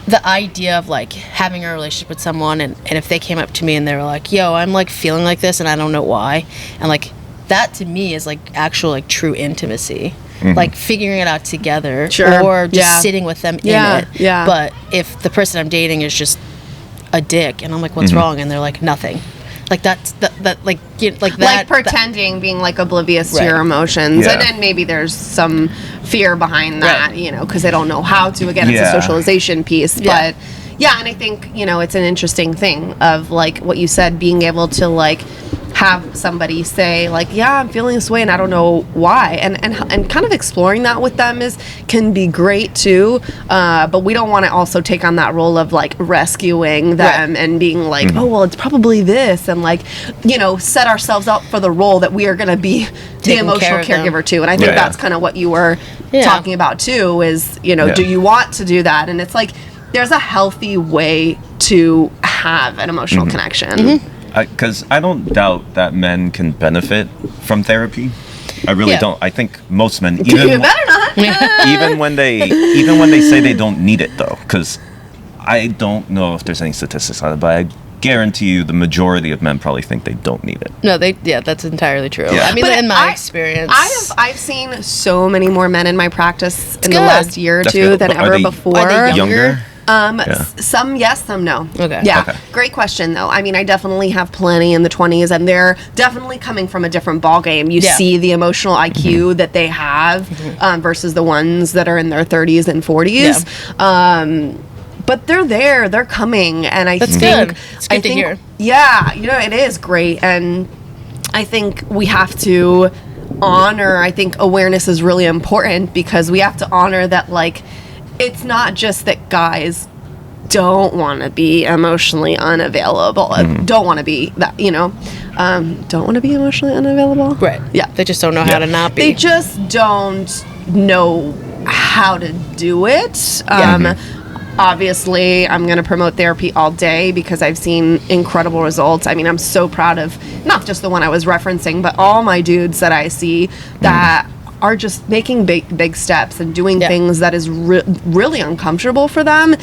the idea of like having a relationship with someone, and if they came up to me and they were like, yo, I'm like feeling like this and I don't know why, and like that to me is like actual like true intimacy. Like figuring it out together, or just sitting with them in it. But if the person I'm dating is just a dick, and I'm like, what's wrong? And they're like, nothing. Like that's that like that, like pretending, being like oblivious to your emotions, and then maybe there's some fear behind that, you know, because they don't know how to. Again, it's a socialization piece, but and I think, you know, it's an interesting thing of like what you said, being able to like have somebody say like, yeah, I'm feeling this way and I don't know why, and kind of exploring that with them can be great too, but we don't want to also take on that role of like rescuing them and being like, oh well, it's probably this, and like, you know, set ourselves up for the role that we are going to be the emotional caregiver too. And I think that's kind of what you were talking about too, is, you know, do you want to do that? And it's like, there's a healthy way to have an emotional connection. Because I don't doubt that men can benefit from therapy. I really don't. I think most men, You better not. even when they say they don't need it, though, because I don't know if there's any statistics on it, but I guarantee you the majority of men probably think they don't need it. No, that's entirely true. I mean, but in my experience, I've seen so many more men in my practice in the last year or two than ever before. Are they younger? Some yes, some no. Okay. Yeah. Okay. Great question though. I mean, I definitely have plenty in the 20s, and they're definitely coming from a different ballgame. You see the emotional IQ that they have versus the ones that are in their 30s and 40s. But they're coming, and I think good. It's good to hear. Yeah, you know, it is great, and I think we have to honor. I think awareness is really important, because we have to honor that, like, it's not just that guys don't want to be emotionally unavailable. Don't want to be that, don't want to be emotionally unavailable. Right. Yeah. They just don't know how to not be. They just don't know how to do it. Obviously, I'm going to promote therapy all day because I've seen incredible results. I mean, I'm so proud of not just the one I was referencing, but all my dudes that I see that are just making big steps and doing things that is really uncomfortable for them.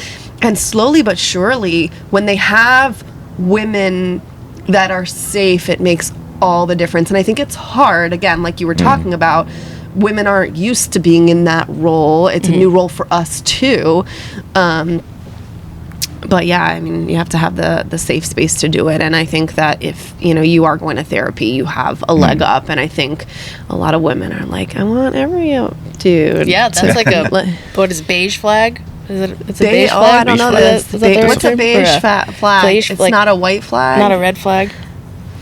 And slowly but surely, when they have women that are safe, it makes all the difference. And I think it's hard, again, like you were talking about, women aren't used to being in that role. It's a new role for us too. But yeah, I mean, you have to have the safe space to do it. And I think that if, you are going to therapy, you have a leg up. And I think a lot of women are like, I want every dude. Yeah, that's like what is beige flag? It's a beige flag? Oh, I don't know this. Is that What's a beige flag? Beige, it's like, not a white flag? Not a red flag.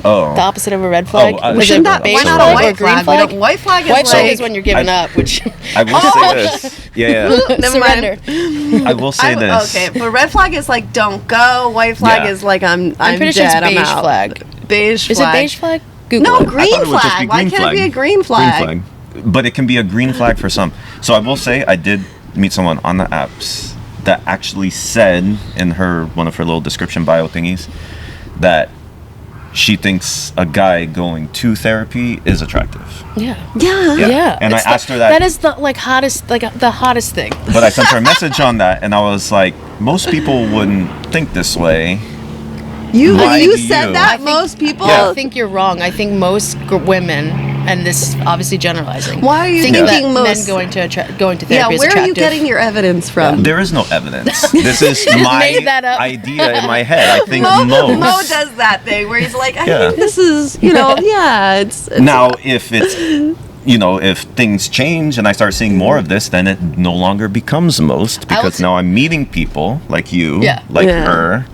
Oh. The opposite of a red flag. Shouldn't that, why not a white flag? White flag is white flag like, is when you're giving up, which I will say this. Yeah. Never surrender. mind. I will say this. Okay, but red flag is like don't go. White flag is like I'm pretty sure it's dead. beige I'm out. flag. Beige flag. Is it beige flag? Google No, it. green I thought it would just flag. be Why green can't flag. it be a green flag? Green flag. But it can be a green flag for some. So I will say I did meet someone on the apps that actually said in one of her little description bio thingies that she thinks a guy going to therapy is attractive. Yeah. And I asked her that. That is the hottest thing. But I sent her a message on that, and I was like, most people wouldn't think this way. Why You do said you? that I think- most people. I think you're wrong. I think most women, and this is obviously generalizing. Why are you think thinking that most? men going to therapy Yeah, is where attractive? are you getting your evidence from? There is no evidence. This is my Made that up. idea in my head. I think Mo most. does that thing where he's like, I Yeah. think this is, it's Now, if it's, if things change and I start seeing more of this, then it no longer becomes most because now I'm meeting people like you, like her,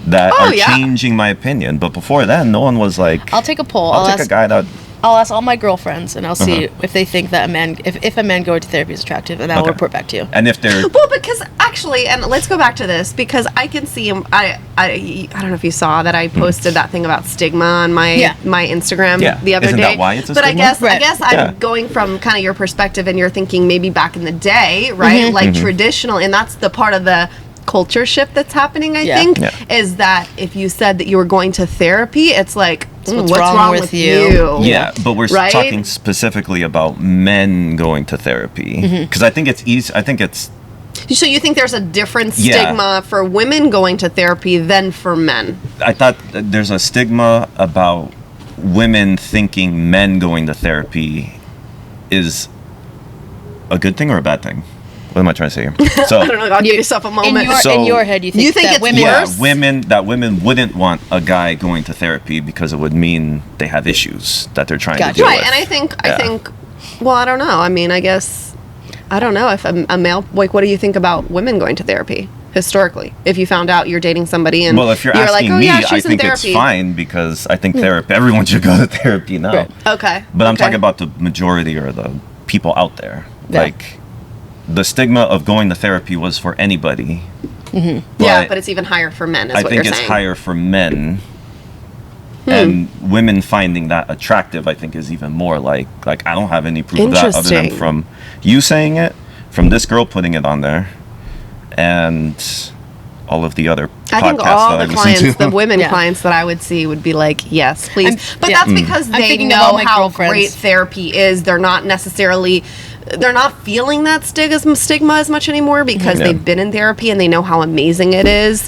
that are changing my opinion. But before then, no one was like, I'll take a poll. I'll take a guy that. I'll ask all my girlfriends, and I'll see if they think that if a man going to therapy is attractive, and I'll report back to you. And if they're Well, because actually, and let's go back to this because I can see him. I don't know if you saw that I posted that thing about stigma on my Instagram the other Isn't day. that why it's a but stigma? I guess I'm going from kind of your perspective, and you're thinking maybe back in the day, right? Like traditional, and that's the part of the culture shift that's happening. I think is that if you said that you were going to therapy, it's like what's wrong with you? Yeah, but we're talking specifically about men going to therapy because I think it's easy. I think it's. So you think there's a different stigma for women going to therapy than for men? I thought that there's a stigma about women thinking men going to therapy is a good thing or a bad thing. What am I trying to say here? So I don't know. I'll give yourself a moment. In your head, you think it's that women worse? women wouldn't want a guy going to therapy because it would mean they have issues that they're trying to deal right, with. and I think, well, I don't know. I mean, I guess, I don't know if a male, like, what do you think about women going to therapy historically? If you found out you're dating somebody and well, if you're asking me, I think it's fine because I think everyone should go to therapy now. Right. Okay. But I'm talking about the majority or the people out there. Yeah. Like, the stigma of going to therapy was for anybody. But it's even higher for men, is I what think you're it's saying. higher for men. And women finding that attractive, I think, is even more like I don't have any proof of that other than from you saying it, from this girl putting it on there, and all of the other podcasts I think all that I the listen clients, to. the women clients that I would see would be like, yes, please. But yeah. that's because I'm they thinking of know all my how girlfriends. great therapy is. They're not feeling that stigma as much anymore because they've been in therapy and they know how amazing it is.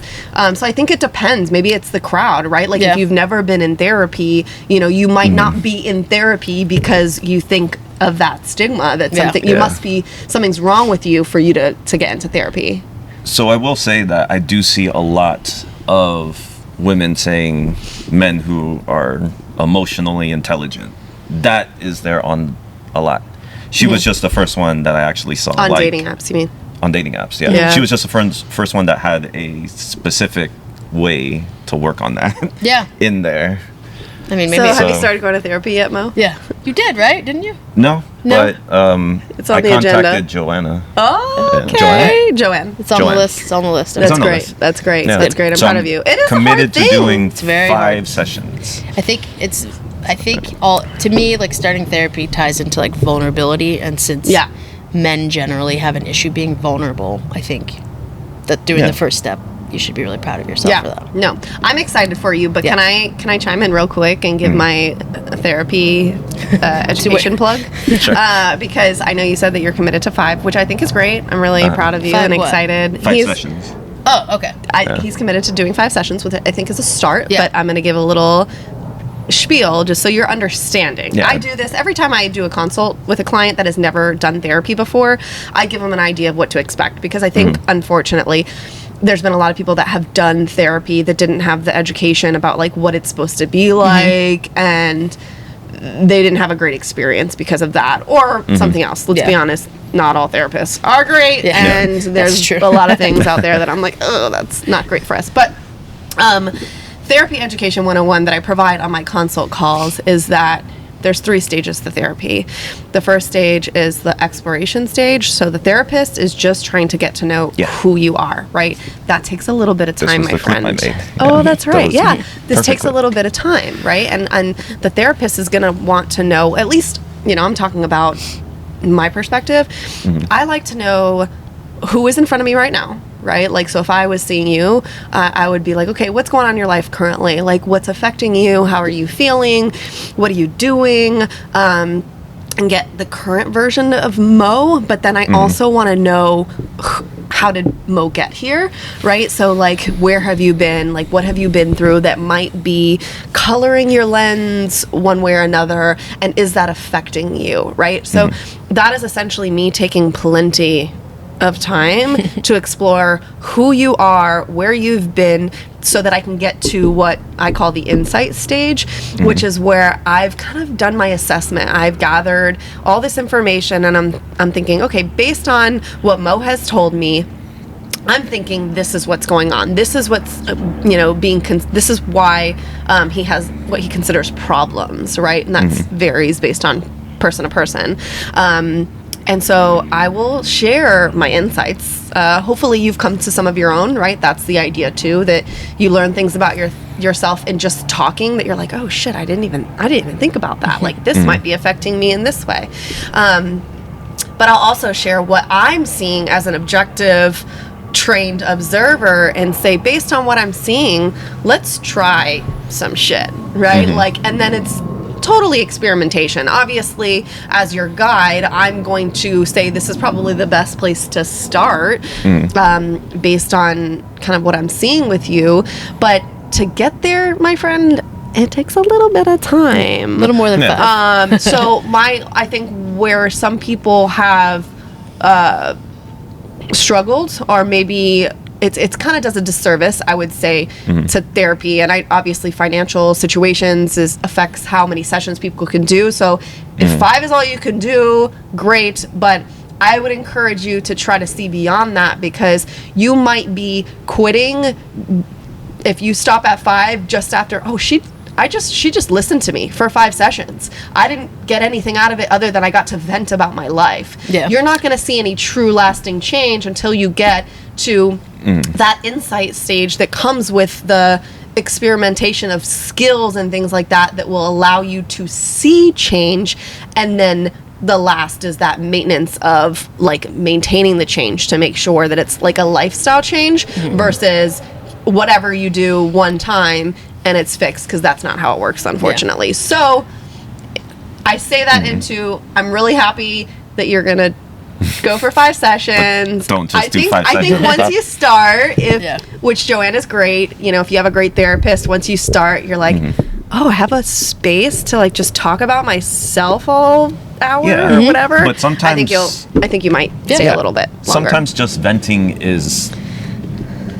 So I think it depends. Maybe it's the crowd, right? Like if you've never been in therapy, you might not be in therapy because you think of that stigma that something you must be, something's wrong with you for you to get into therapy. So I will say that I do see a lot of women saying men who are emotionally intelligent. That is there on a lot. She was just the first one that I actually saw. On dating apps, you mean? On dating apps, yeah. She was just the first one that had a specific way to work on that. Yeah. In there. I mean, So maybe. have you started going to therapy yet, Mo? Yeah. You did, right? Didn't you? No, but It's on I the contacted agenda. Joanna. Oh, Yeah. okay. Joanne. It's on Joanne. the list. It's on the list. That's on the great. list. That's great. Yeah. That's great. I'm So proud of you. It is committed a hard to thing. doing It's very 5 hard. sessions. I think all to me like starting therapy ties into like vulnerability, and since men generally have an issue being vulnerable, I think that doing the first step, you should be really proud of yourself for that. No, I'm excited for you, but Yeah. can I chime in real quick and give my therapy education plug? Sure. Because I know you said that you're committed to 5, which I think is great. I'm really proud of you 5 and what? excited. 5 sessions. Oh, okay. He's committed to doing 5 sessions with it. I think is a start, Yeah. but I'm going to give a little spiel just so you're understanding. Yeah. I do this every time I do a consult with a client that has never done therapy before. I give them an idea of what to expect, because I think unfortunately there's been a lot of people that have done therapy that didn't have the education about like what it's supposed to be like, and they didn't have a great experience because of that, or something else. Let's be honest, not all therapists are great, and there's true. a lot of things out there that I'm like, oh, that's not great for us. But Therapy Education 101 that I provide on my consult calls is that there's 3 stages to therapy. The first stage is the exploration stage. So the therapist is just trying to get to know who you are, right? That takes a little bit of time, my friend. Oh, that's right. Yeah. This takes a little bit of time, right? And the therapist is going to want to know, at least, I'm talking about my perspective. I like to know who is in front of me right now, right? Like, so if I was seeing you, I would be like, okay, what's going on in your life currently? Like, what's affecting you? How are you feeling? What are you doing? And get the current version of Mo, but then I also want to know how did Mo get here, right? So like, where have you been? Like, what have you been through that might be coloring your lens one way or another? And is that affecting you, right? So that is essentially me taking plenty of time to explore who you are, where you've been, so that I can get to what I call the insight stage, which is where I've kind of done my assessment. I've gathered all this information, and I'm thinking, okay, based on what Mo has told me, I'm thinking this is what's going on. This is what's, this is why he has what he considers problems, right? And that varies based on person to person. And so I will share my insights. Hopefully you've come to some of your own, right? That's the idea too, that you learn things about yourself in just talking, that you're like, oh shit, I didn't even think about that. Like, this might be affecting me in this way. But I'll also share what I'm seeing as an objective, trained observer, and say, based on what I'm seeing, let's try some shit, right? Like, and then it's totally experimentation. Obviously, as your guide, I'm going to say this is probably the best place to start, based on kind of what I'm seeing with you. But to get there, my friend, it takes a little bit of time. A little more than 5. So I think where some people have struggled, or maybe it's kind of does a disservice, I would say, to therapy. And obviously financial situations affects how many sessions people can do. So if 5 is all you can do, great. But I would encourage you to try to see beyond that, because you might be quitting if you stop at 5 just after, she just listened to me for 5 sessions. I didn't get anything out of it other than I got to vent about my life. Yeah. You're not going to see any true lasting change until you get to that insight stage that comes with the experimentation of skills and things like that will allow you to see change. And then the last is that maintenance of like maintaining the change to make sure that it's like a lifestyle change versus whatever you do one time and it's fixed, because that's not how it works, unfortunately. Yeah. So I say that into, I'm really happy that you're going to go for 5 sessions. Don't just do 5 sessions. I think once you start, which Joanne is great, if you have a great therapist, once you start, you're like, oh, I have a space to like just talk about myself all hour or whatever. But sometimes I think you might stay a little bit longer. Sometimes just venting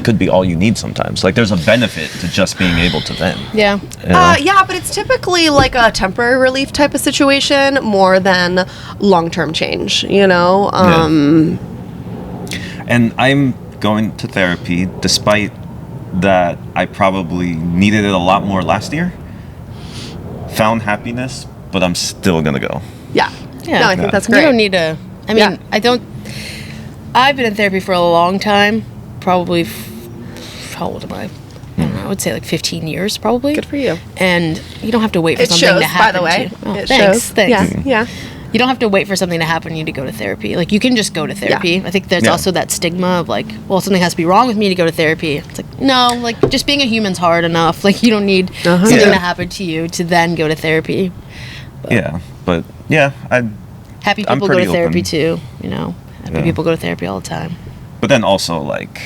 could be all you need sometimes. Like, there's a benefit to just being able to vent. Yeah. But it's typically like a temporary relief type of situation more than long-term change, And I'm going to therapy despite that I probably needed it a lot more last year. Found happiness, but I'm still going to go. Yeah. Yeah. No, I think that's great. You don't need to. I mean, Yeah. I've been in therapy for a long time. Probably, how old am I? I don't know. I would say like 15 years, probably. Good for you. And you don't have to wait for It something shows, to happen. by the way. To you. Oh, It thanks. shows. Thanks. Yeah. You don't have to wait for something to happen. You need to go to therapy. Like, you can just go to therapy. Yeah. I think there's Yeah. also that stigma of like, well, something has to be wrong with me to go to therapy. It's like, no, like, just being a human's hard enough. Like, you don't need something Yeah. to happen to you to then go to therapy. Yeah, but yeah, Happy I'm people go pretty to therapy open. too. You know, happy Yeah. people go to therapy all the time. but then also like,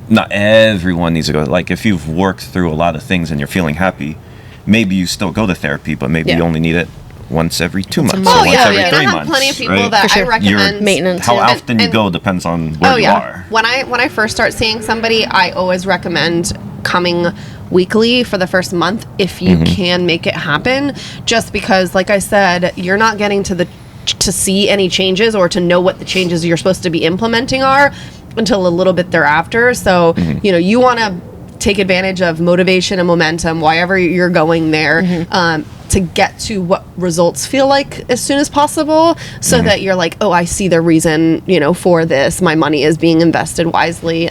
not everyone needs to go. Like, if you've worked through a lot of things and you're feeling happy, maybe you still go to therapy, but maybe Yeah. you only need it once every 2 months. month. Or Oh once yeah, every I mean, 3 I have months. plenty of people right? that For sure. I recommend. Maintenance. How Yeah. often you And- go depends on where you are. When I first start seeing somebody, I always recommend coming weekly for the first month if you can make it happen. Just because, like I said, you're not getting to see any changes or to know what the changes you're supposed to be implementing are until a little bit thereafter. So you want to take advantage of motivation and momentum, wherever you're going there. To get to what results feel like as soon as possible, so that you're like, oh, I see the reason, for this. My money is being invested wisely.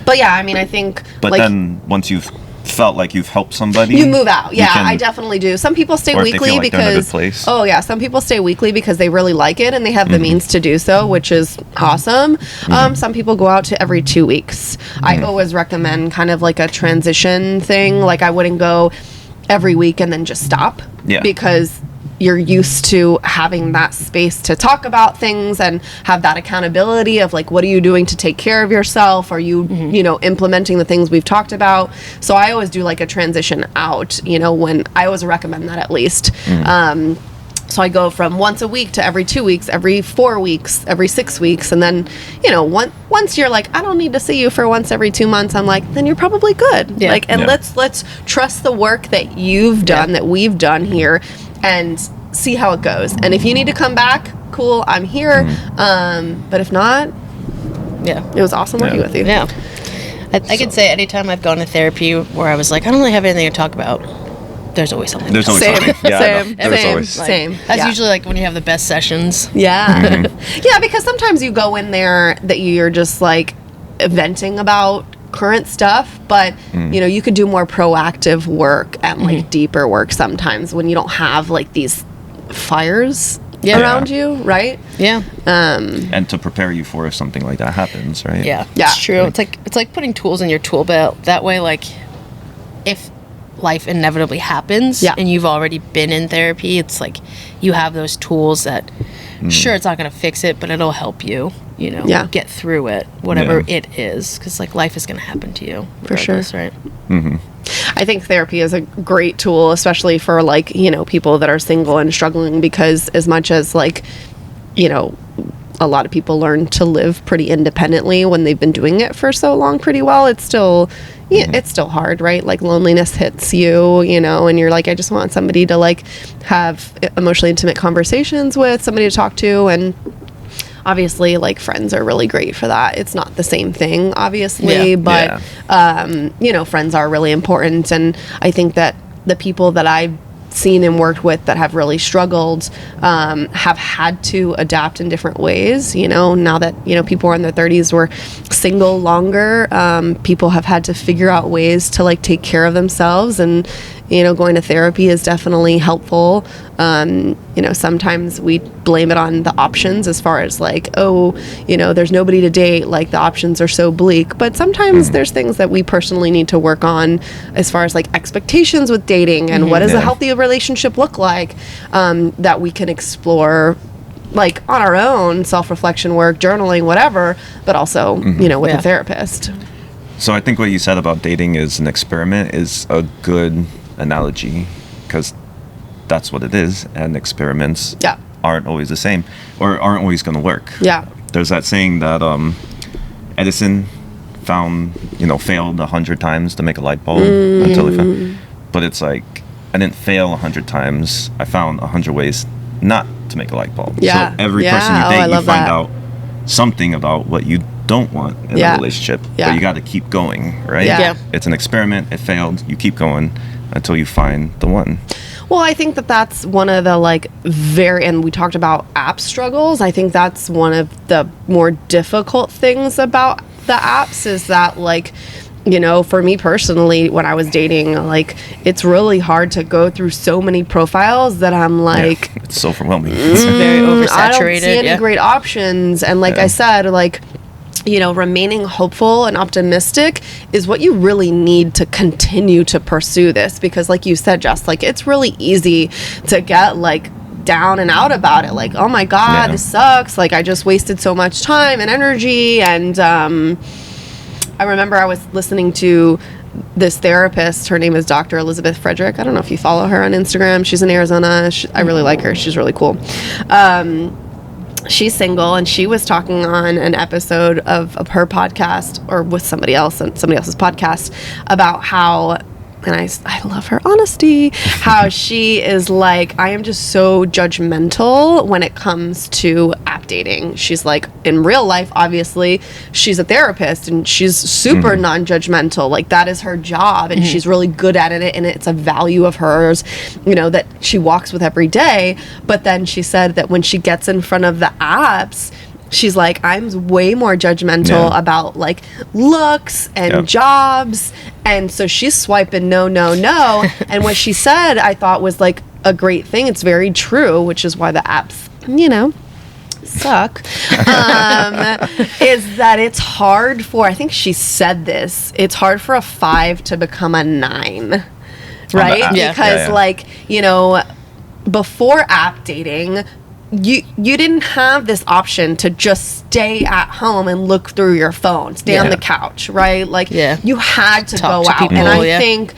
But yeah, I mean, I think, But like, then once you've felt like you've helped somebody, you move out. you Yeah, can- I definitely do. Some people stay Or if they weekly feel like they're in a good because place. oh yeah, some people stay weekly because they really like it and they have the means to do so, which is awesome. Some people go out to every 2 weeks. I always recommend kind of like a transition thing. Like, I wouldn't go every week and then just stop. Yeah. Because you're used to having that space to talk about things and have that accountability of like, what are you doing to take care of yourself? Are you, implementing the things we've talked about? So I always do like a transition out, when I always recommend that at least. So I go from once a week to every 2 weeks, every 4 weeks, every 6 weeks. And then, once you're like, I don't need to see you for once every 2 months, I'm like, then you're probably good. Yeah. Like, and Yeah. let's trust the work that you've done, that we've done here, and see how it goes. And if you need to come back, cool, I'm here. But if not, Yeah. it was awesome working with you. Yeah. I could say anytime I've gone to therapy where I was like, I don't really have anything to talk about, there's always something. There's always Same, something. Yeah, I know. same, There's same, always. same. That's Yeah. usually like when you have the best sessions. Yeah. Yeah, because sometimes you go in there that you're just like venting about current stuff, but you could do more proactive work and like deeper work sometimes when you don't have like these fires around you, right? Yeah. And to prepare you for if something like that happens, right? Yeah. Yeah. It's true. It's like putting tools in your tool belt. That way, like, if life inevitably happens Yeah. and you've already been in therapy, it's like you have those tools that sure, it's not going to fix it, but it'll help you, Yeah. get through it, whatever Yeah. it is, because like life is going to happen to you For sure. regardless, right? I think therapy is a great tool, especially for like, people that are single and struggling, because as much as like, a lot of people learn to live pretty independently when they've been doing it for so long pretty well, it's still it's still hard, right? Like, loneliness hits you, and you're like, I just want somebody to like have emotionally intimate conversations with, somebody to talk to. And obviously, like, friends are really great for that. It's not the same thing, obviously, Yeah. but friends are really important. And I think that the people that I've seen and worked with that have really struggled have had to adapt in different ways. Now that people are in their 30s, were single longer, people have had to figure out ways to like take care of themselves, and going to therapy is definitely helpful. Sometimes we blame it on the options, as far as like, oh, there's nobody to date, like the options are so bleak. But sometimes there's things that we personally need to work on, as far as like expectations with dating, and what does a Yeah. healthy relationship look like, that we can explore like on our own, self-reflection work, journaling, whatever, but also, with Yeah. a therapist. So I think what you said about dating is an experiment is a good analogy, because that's what it is, and experiments Yeah. aren't always the same, or aren't always going to work. Yeah. There's that saying that Edison failed 100 times to make a light bulb until he found. But it's like, I didn't fail 100 times. I found 100 ways not to make a light bulb. Yeah. So every Yeah. person you Oh, I date, you love find that. out something about what you don't want in Yeah. a relationship. Yeah. But you got to keep going, right? Yeah. Yeah. It's an experiment. It failed. You keep going until you find the one. Well, I think that that's one of the and we talked about app struggles. I think that's one of the more difficult things about the apps is that for me personally, when I was dating, it's really hard to go through so many profiles that I'm like, it's so overwhelming. It's very oversaturated. I don't see any great options. And I said, remaining hopeful and optimistic is what you really need to continue to pursue this. Because like you said, Jess, it's really easy to get down and out about it. Oh my God, this sucks. I just wasted so much time and energy. And I remember I was listening to this therapist. Her name is Dr. Elizabeth Frederick. I don't know if you follow her on Instagram. She's in Arizona. I really like her. She's really cool. She's single, and she was talking on an episode of her podcast, or with somebody else on somebody else's podcast, about how, and I love her honesty, how she is I am just so judgmental when it comes to app dating. She's in real life, obviously, she's a therapist, and she's super non-judgmental. That is her job, and she's really good at it, and it's a value of hers, that she walks with every day. But then she said that when she gets in front of the apps, she's I'm way more judgmental about looks and jobs. And so she's swiping no. And what she said, I thought was a great thing. It's very true, which is why the apps, suck. Is that it's hard for, I think she said this, it's hard for a 5 to become a 9. Right? Because before app dating, you didn't have this option to just stay at home and look through your phone, stay on the couch, right? You had to go out. People, and I think,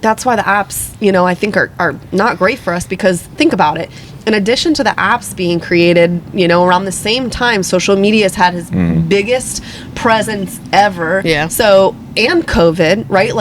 that's why the apps, I think are not great for us, because think about it. In addition to the apps being created, around the same time, social media has had its biggest presence ever. Yeah. So, and COVID, right?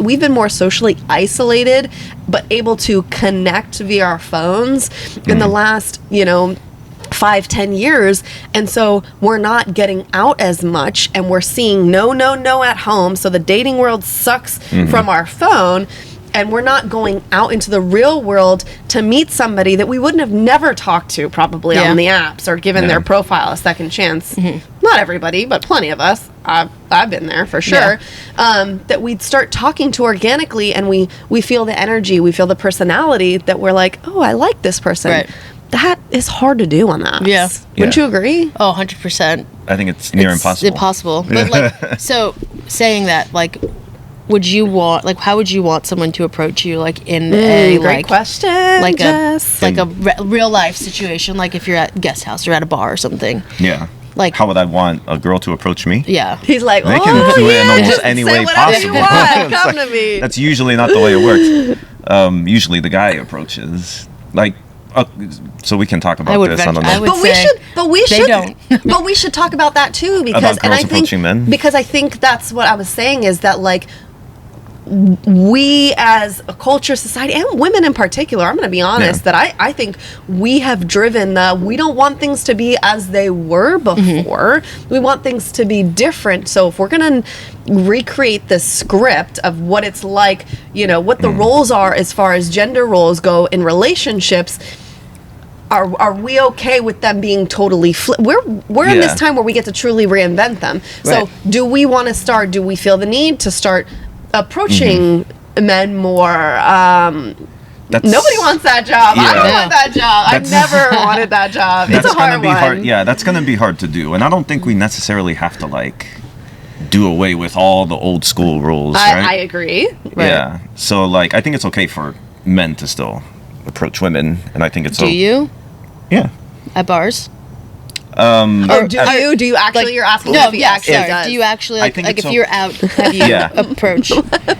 We've been more socially isolated, but able to connect via our phones in the last, 5-10 years. And so we're not getting out as much, and we're seeing no at home. So the dating world sucks from our phone. And we're not going out into the real world to meet somebody that we wouldn't have never talked to probably on the apps or given their profile a second chance. Not everybody, but plenty of us. I've been there for sure. That we'd start talking to organically, and we feel the energy, we feel the personality, that we're oh, I like this person. Right. That is hard to do on the apps. Yeah. Wouldn't you agree? Oh, 100%. I think it's near impossible. Impossible. But so saying that, would you want, how would you want someone to approach you, in a, great question, Jess. a real life situation, if you're at guest house or at a bar or something? Yeah. How would I want a girl to approach me? Yeah. He's they can do it in almost any way possible. You want. Come to me. That's usually not the way it works. Usually the guy approaches. So we can talk about this. I don't know. But we should talk about that too, because about girls approaching men. Because I think that's what I was saying, is that we as a culture, society, and women in particular, I'm going to be honest, that I think we have driven we don't want things to be as they were before. We want things to be different. So if we're going to recreate the script of what it's what the roles are as far as gender roles go in relationships, are we okay with them being totally we're in this time where we get to truly reinvent them. So do we want to start, do we feel the need to start approaching men more? Nobody wants that job. I don't want that job. I've never wanted that job. It's a hard one. Yeah, that's going to be hard to do. And I don't think we necessarily have to do away with all the old school rules, right? I agree. Right. Yeah. So I think it's okay for men to still approach women, and I think it's Do you? Yeah. At bars? Do you actually? You're asking if he actually does. Do you actually if so. you're out, have you approach?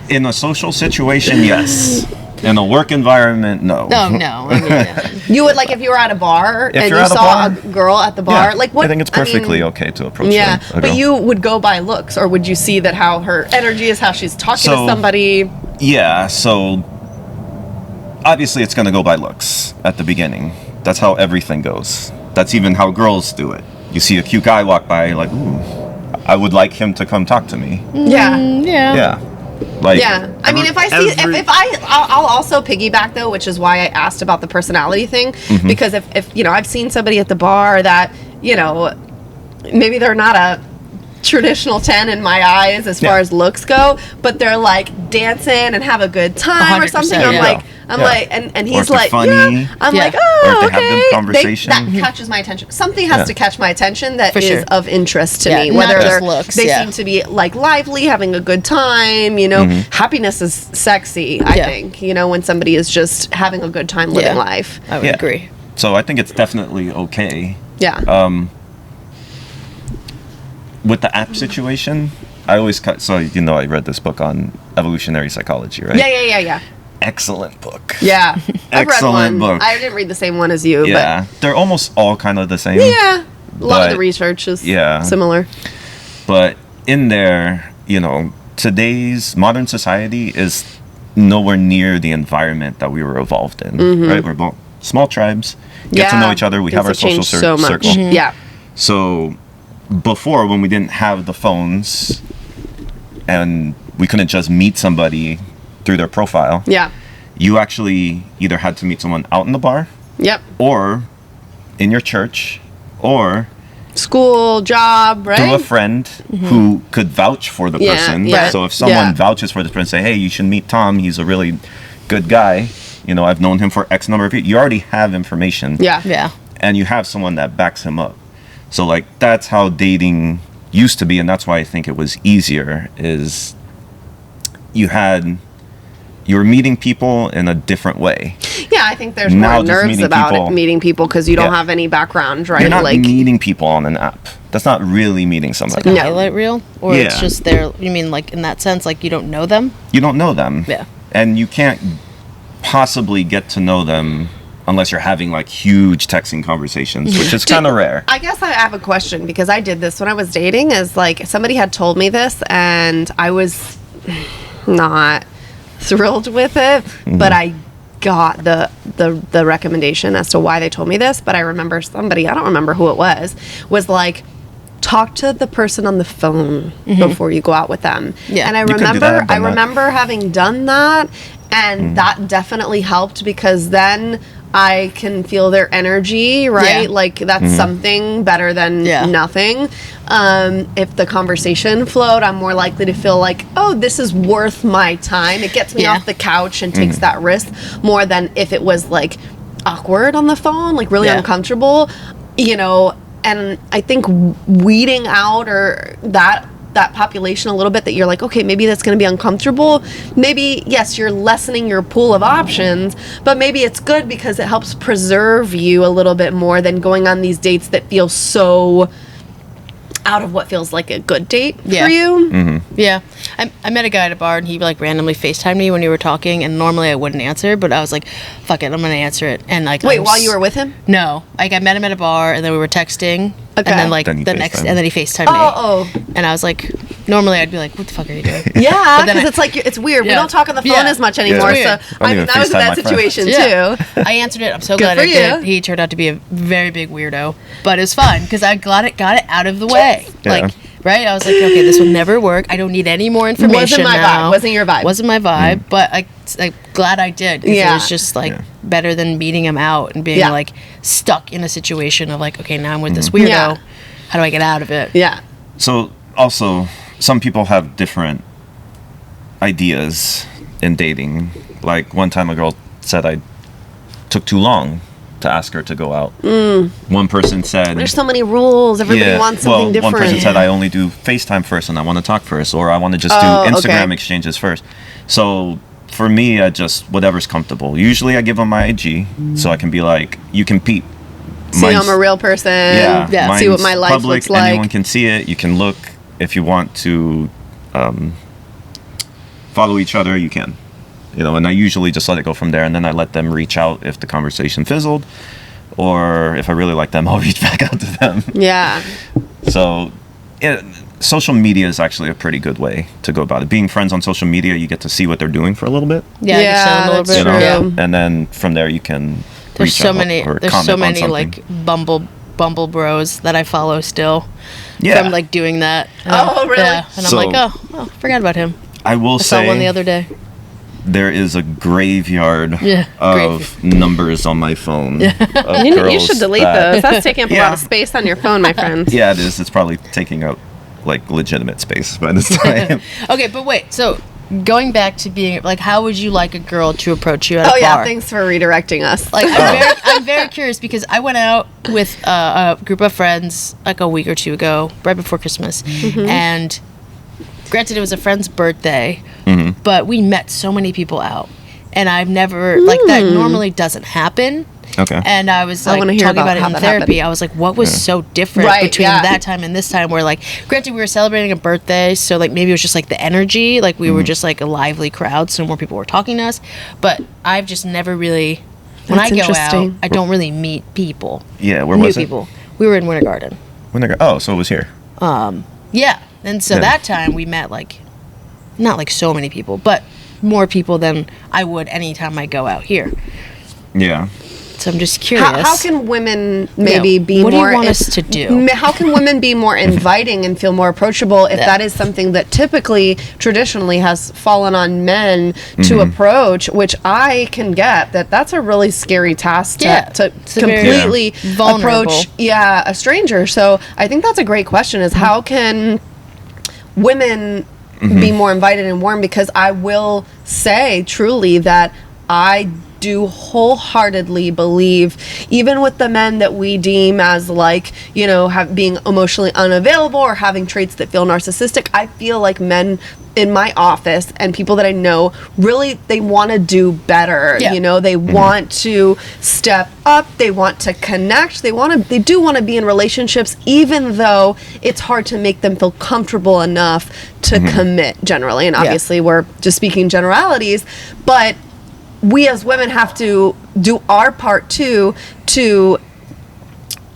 In a social situation, yes. In a work environment, no. No. I mean, you would if you were at a bar and you saw a girl at the bar, what? I think it's perfectly okay to approach. Yeah, but you would go by looks, or would you see that how her energy is, how she's talking to somebody? Yeah. So obviously, it's going to go by looks at the beginning. That's how everything goes. That's even how girls do it. You see a cute guy walk by, you're ooh, I would like him to come talk to me. Yeah. Yeah. Like, Yeah, I mean, if I see, if I'll also piggyback though, which is why I asked about the personality thing, because if you know, I've seen somebody at the bar that, you know, maybe they're not a traditional 10 in my eyes as far as looks go, but they're like dancing and have a good time or something. 100%, I'm like, and he's they're like, funny. yeah. I'm like, Or oh, if they have good conversation. that catches my attention. Something has to catch my attention that For is sure. of interest to Yeah, me. not Whether just looks, they yeah. seem to be like lively, having a good time. You know, happiness is sexy. I think, you know, when somebody is just having a good time living life. I would agree. So I think it's definitely okay. Yeah. With the app situation, I always so you know, I read this book on evolutionary psychology, right? Yeah. Excellent book. Yeah. I've read Excellent one. book. I didn't read the same one as you, Yeah, they're almost all kind of the same. but yeah. A lot of the But- research is yeah. similar. But in there, you know, today's modern society is nowhere near the environment that we were evolved in, right? We're both small tribes, get to know each other, we have our Things social have changed so much. circle. Yeah. So before, when we didn't have the phones and we couldn't just meet somebody through their profile, Yeah. you actually either had to meet someone out in the bar Yep. or in your church or School, job, right? through a friend who could vouch for the Yeah, person. yeah. So if someone Yeah. vouches for this person, say, hey, you should meet Tom. He's a really good guy. You know, I've known him for X number of years. You already have information. Yeah. Yeah. And you have someone that backs him up. So, like, that's how dating used to be. And that's why I think it was easier, is you were meeting people in a different way. Yeah, I think there's Now more just nerves meeting about people- meeting people because you don't Yeah. have any background, right? You're not like, meeting people on an app. That's not really meeting somebody. Like a No. highlight reel? Or it's Yeah. just there, you mean like in that sense, like you don't know them? You don't know them. Yeah. And you can't possibly get to know them unless you're having like huge texting conversations, which is kind of rare. I guess I have a question because I did this when I was dating. Is like somebody had told me this, and I was not thrilled with it, but I got the recommendation as to why they told me this. But I remember somebody, I don't remember who it was like, talk to the person on the phone before you go out with them. Yeah. And I You could do that, remember I've done that. remember having done that, and that definitely helped because then I can feel their energy, right? Yeah. Like that's something better than Yeah. nothing. If the conversation flowed, I'm more likely to feel like, oh, this is worth my time. It gets me Yeah. off the couch and takes that risk more than if it was like awkward on the phone, like really Yeah. uncomfortable, you know. And I think weeding out or that population a little bit that you're like, okay, maybe that's going to be uncomfortable. Maybe, yes, you're lessening your pool of options, but maybe it's good because it helps preserve you a little bit more than going on these dates that feel so out of what feels like a good date Yeah. for you. Yeah. I met a guy at a bar and he like randomly FaceTimed me when you were talking, and normally I wouldn't answer, but I was like, fuck it, I'm gonna answer it. And like Wait, while you were with him? No. Like I met him at a bar and then we were texting. Okay. And then like Then he the next FaceTimed. and then he FaceTimed Oh, me. And I was like, normally I'd be like, what the fuck are you doing? yeah, But then because I- it's like it's weird. We Yeah. don't talk on the phone Yeah. as much anymore. It's So weird. I don't I even was in FaceTime that my friends. situation Yeah. too. I answered it. I'm so Good glad for I did. you. He turned out to be a very big weirdo, but it was fun because I got it out of the way. Yeah. Like, right? I was like, okay, this will never work. I don't need any more information. Wasn't my now. vibe. Wasn't your vibe. Wasn't my vibe, but I'm glad I did. 'Cause Yeah. It was just like Yeah. better than beating him out and being Yeah. like stuck in a situation of like, okay, now I'm with this weirdo. Yeah. How do I get out of it? Yeah. So also, some people have different ideas in dating. Like one time a girl said I took too long to ask her to go out. One person said, There's so many rules. Everybody wants something well, different. one person said I only do FaceTime first and I want to talk first, or I want to just do Oh, Instagram okay. exchanges first. So for me, I just whatever's comfortable. Usually I give them my IG so I can be like, you can peep. See, Mine's- I'm a real person. yeah, Yeah. See what mine's my life public, looks like. Anyone can see it. You can look if you want to follow each other. You can, you know. And I usually just let it go from there, and then I let them reach out if the conversation fizzled, or if I really like them, I'll reach back out to them. Yeah. So, social media is actually a pretty good way to go about it. Being friends on social media, you get to see what they're doing for a little bit, Yeah, Yeah, just a little that's bit. you know, true. Yeah. and then from there you can. There's reach so out many. or There's comment so on many something. like Bumble bros that I follow still. Yeah. From like doing that. Oh, really? Yeah. And So- I'm like, oh, forgot about him. I will I saw one the say other day. there is a graveyard Yeah, of numbers on my phone. of You girls should delete that- those. That's taking up a Yeah. lot of space on your phone, my friend. Yeah, it is. It's probably taking up like legitimate space by this time. Okay, but wait. So going back to being like, how would you like a girl to approach you at Oh a yeah, bar? thanks for redirecting us. Like, I'm very curious because I went out with a group of friends like a week or two ago, right before Christmas, and granted, it was a friend's birthday, but we met so many people out, and I've never like that normally doesn't happen. Okay. And I was I like wanna talking hear about about it how in that therapy. happened. I was like, what was so different Right, between yeah. that time and this time? Where like, granted, we were celebrating a birthday, so like maybe it was just like the energy, like we were just like a lively crowd, so more people were talking to us. But I've just never really, when That's I go out, interesting. I don't really meet people. Yeah, where New was it? people. We were in Winter Garden. Oh, so it was here. Yeah, and so Yeah. that time we met like, not like so many people, but more people than I would anytime I go out here. Yeah. So I'm just curious. How can women maybe be what do you more? want us to do? How can women be more inviting and feel more approachable if that is something that typically, traditionally, has fallen on men to approach? Which I can get that's a really scary task to it's a very completely vulnerable. approach. Yeah, a stranger. So I think that's a great question: is how can women be more invited and warm? Because I will say truly that I do wholeheartedly believe, even with the men that we deem as like, being emotionally unavailable or having traits that feel narcissistic, I feel like men in my office and people that I know really, they want to do better. Yeah. They want to step up, they want to connect, they do want to be in relationships, even though it's hard to make them feel comfortable enough to commit generally. And obviously we're just speaking generalities, but we as women have to do our part too, to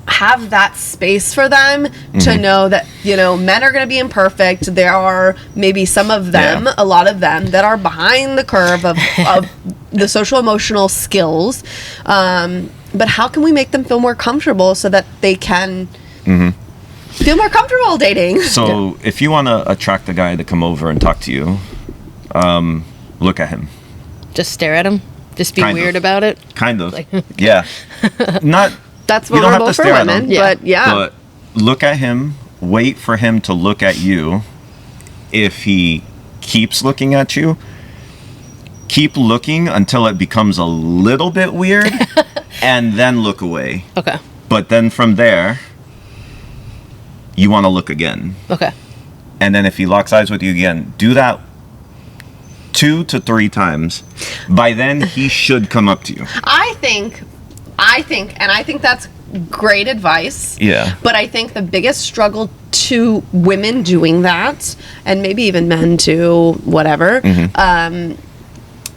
have that space for them to know that, men are going to be imperfect. There are maybe some of them, a lot of them, that are behind the curve of the social emotional skills. But how can we make them feel more comfortable so that they can feel more comfortable dating? So if you want to attract a guy to come over and talk to you, look at him. Just stare at him? Just be Kind of. weird about it? Kind of. Yeah. Not. That's you don't have vulnerable to for stare at women, him, but yeah. But look at him. Wait for him to look at you. If he keeps looking at you, keep looking until it becomes a little bit weird, and then look away. Okay. But then from there, you want to look again. Okay. And then if he locks eyes with you again, do that 2 to 3 times. By then, he should come up to you. I think that's great advice. Yeah. But I think the biggest struggle to women doing that, and maybe even men too, whatever,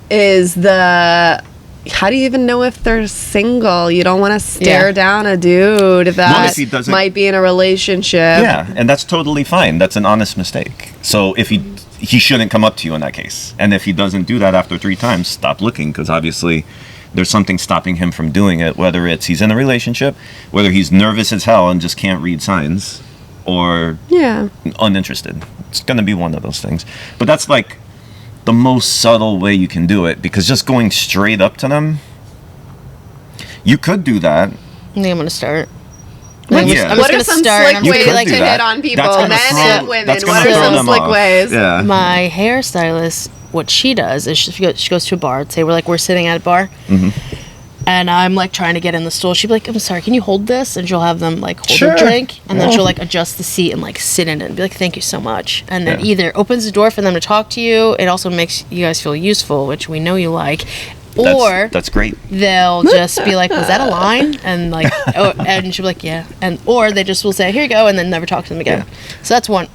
is how do you even know if they're single? You don't want to stare down a dude that if he doesn't- might be in a relationship. Yeah, and that's totally fine. That's an honest mistake. So if he shouldn't come up to you in that case. And if he doesn't do that after 3 times, stop looking, because obviously there's something stopping him from doing it, whether it's he's in a relationship, whether he's nervous as hell and just can't read signs, or Yeah. uninterested. It's going to be one of those things. But that's like the most subtle way you can do it, because just going straight up to them, you could do that. I think I'm going to start. What, Yeah. I'm what just are gonna some start. slick I'm You ways could to do hit that. on people, That's gonna men throw- and women? that's What gonna are throw some them slick off. ways? Yeah. My hairstylist, what she does is she goes to a bar. Say we're sitting at a bar, and I'm like trying to get in the stool. She'd be like, "I'm sorry, can you hold this?" And she'll have them like hold Sure. a drink, and then she'll like adjust the seat and like sit in it and be like, "Thank you so much." And then Yeah. either opens the door for them to talk to you. It also makes you guys feel useful, which we know you like. Or That's great. they'll just be like, "Was that a line?" And like, and she'll be like, "Yeah." And or they just will say, "Here you go," and then never talk to them again. So that's one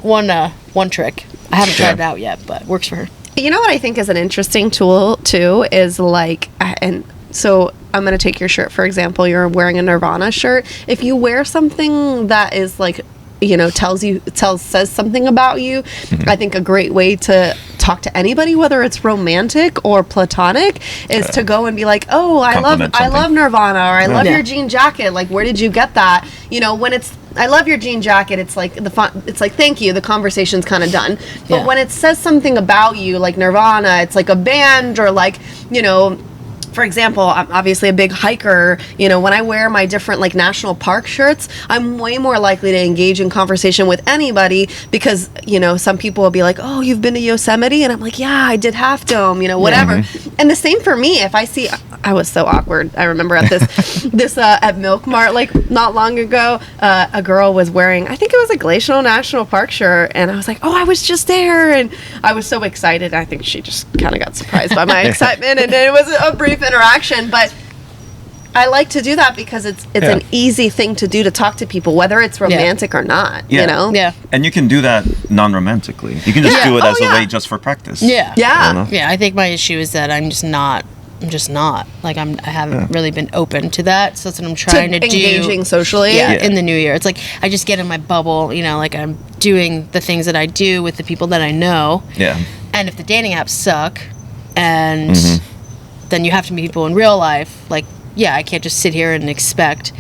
trick. I haven't tried it out yet, but works for her. You know what I think is an interesting tool too is like, and so I'm going to take your shirt, for example. You're wearing a Nirvana shirt. If you wear something that is like, says something about you, I think a great way to talk to anybody, whether it's romantic or platonic, is to go and be like, "Oh, I Compliment love something. Nirvana," or "I love Yeah. your jean jacket. Like, where did you get that?" When it's I love your jean jacket. It's like it's like, thank you. The conversation's kind of done. But Yeah. when it says something about you, like Nirvana, it's like a band, or like, for example, I'm obviously a big hiker. When I wear my different like national park shirts, I'm way more likely to engage in conversation with anybody because, some people will be like, oh, you've been to Yosemite? And I'm like, yeah, I did Half Dome, whatever. And the same for me. If I see, I was so awkward. I remember at this at Milk Mart, like not long ago, a girl was wearing, I think it was a Glacial National Park shirt. And I was like, oh, I was just there. And I was so excited. I think she just kind of got surprised by my excitement. And it was a brief interaction, but I like to do that because it's an easy thing to do, to talk to people, whether it's romantic or not. Yeah. And you can do that non-romantically. You can just do it as a way just for practice. Yeah. Yeah. Yeah, I think my issue is that I'm just not. Like, I haven't really been open to that. So that's what I'm trying to do. Engaging socially. Yeah, in the new year. It's like I just get in my bubble, like I'm doing the things that I do with the people that I know. Yeah. And if the dating apps suck, and then you have to meet people in real life, like, I can't just sit here and expect,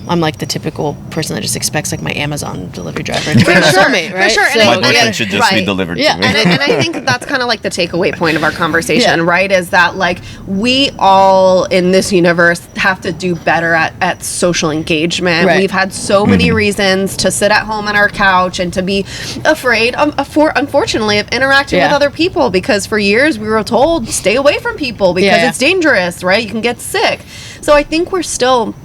I'm like the typical person that just expects like my Amazon delivery driver to bring sure, me, right? For sure. So, My boyfriend should just be delivered to me. And I think that's kind of like the takeaway point of our conversation, right? Is that like we all in this universe have to do better at social engagement. Right. We've had so many reasons to sit at home on our couch and to be afraid, unfortunately, of interacting with other people, because for years we were told stay away from people because it's dangerous, right? You can get sick. So I think we're still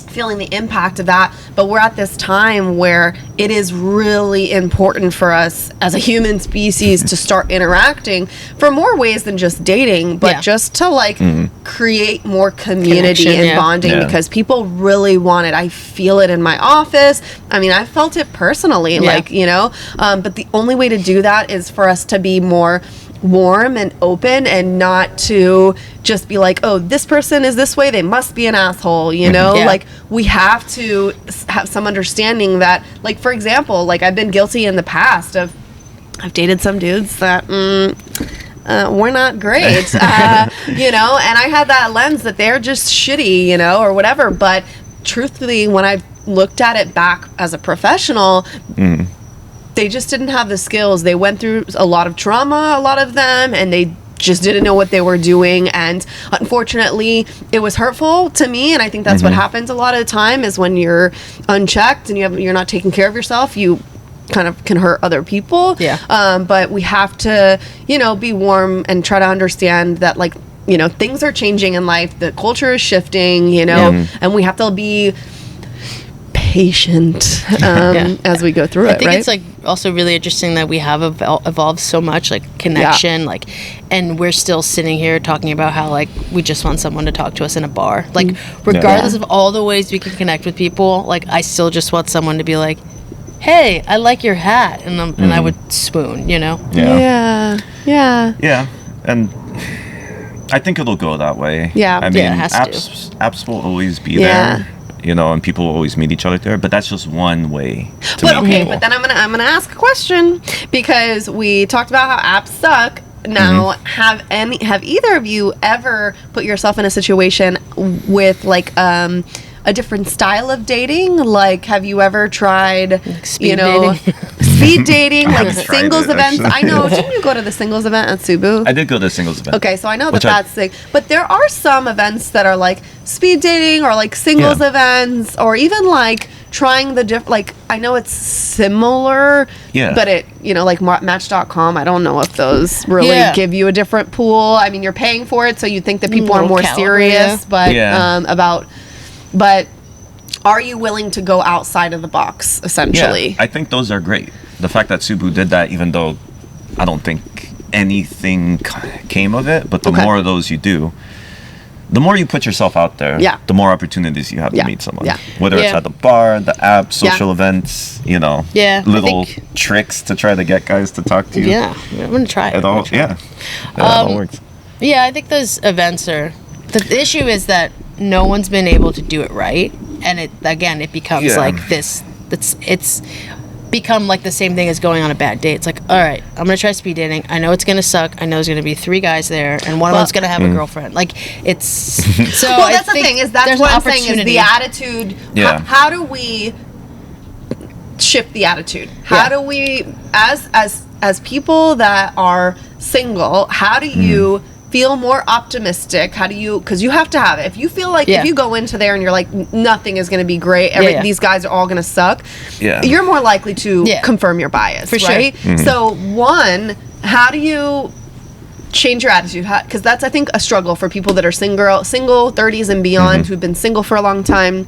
feeling the impact of that, but we're at this time where it is really important for us as a human species to start interacting for more ways than just dating, but just to like create more community and bonding, because people really want it. I feel it in my office. I mean, I felt it personally, but the only way to do that is for us to be more warm and open, and not to just be like, oh, this person is this way, they must be an asshole, like we have to have some understanding that, like, for example, like I've been guilty in the past of, I've dated some dudes that we're not great, and I had that lens that they're just shitty, or whatever. But truthfully, when I've looked at it back as a professional, they just didn't have the skills. They went through a lot of trauma, a lot of them, and they just didn't know what they were doing. And unfortunately, it was hurtful to me. And I think that's what happens a lot of the time, is when you're unchecked and you're not taking care of yourself, you kind of can hurt other people. But we have to, be warm and try to understand that, like, things are changing in life. The culture is shifting, and we have to be patient as we go through it. I think it's like also really interesting that we have evolved so much, like connection, like, and we're still sitting here talking about how like we just want someone to talk to us in a bar, like regardless of all the ways we can connect with people, like I still just want someone to be like, hey, I like your hat, and I would swoon, Yeah, and I think it'll go that way. I mean, it has apps will always be there, and people will always meet each other there, but that's just one way to meet people. But then I'm gonna ask a question, because we talked about how apps suck. Now, have either of you ever put yourself in a situation with like a different style of dating? Like, have you ever tried, speed dating? Speed dating, like I've tried singles it, events? actually. I know. Didn't you go to the singles event at Subu? I did go to the singles event. Okay, so I know that's sick. But there are some events that are like speed dating, or like singles events, or even like trying the like, I know it's similar, but it, like Match.com, I don't know if those really give you a different pool. I mean, you're paying for it, so you think that people are more serious, but but are you willing to go outside of the box, essentially? Yeah, I think those are great. The fact that Subu did that, even though I don't think anything came of it, but the more of those you do, the more you put yourself out there, the more opportunities you have to meet someone. Whether it's at the bar, the app, social events, little tricks to try to get guys to talk to you. I'm going to try it. It all, it all works. Yeah, I think those events are... The issue is that no one's been able to do it right, and it becomes like this. It's become like the same thing as going on a bad date. It's like, all right, I'm gonna try speed dating. I know it's gonna suck. I know there's gonna be 3 guys there, and one of them's gonna have a girlfriend. Like, it's so. Well, that's the thing, is that's what I'm saying, is the attitude. Yeah. How do we shift the attitude? How do we, as people that are single, how do you feel more optimistic? How do you, because you have to have it. If you feel like, if you go into there and you're like, nothing is going to be great, these guys are all going to suck, you're more likely to confirm your bias, right? Sure. So one, how do you change your attitude? Because that's, I think, a struggle for people that are single 30s and beyond, who've been single for a long time.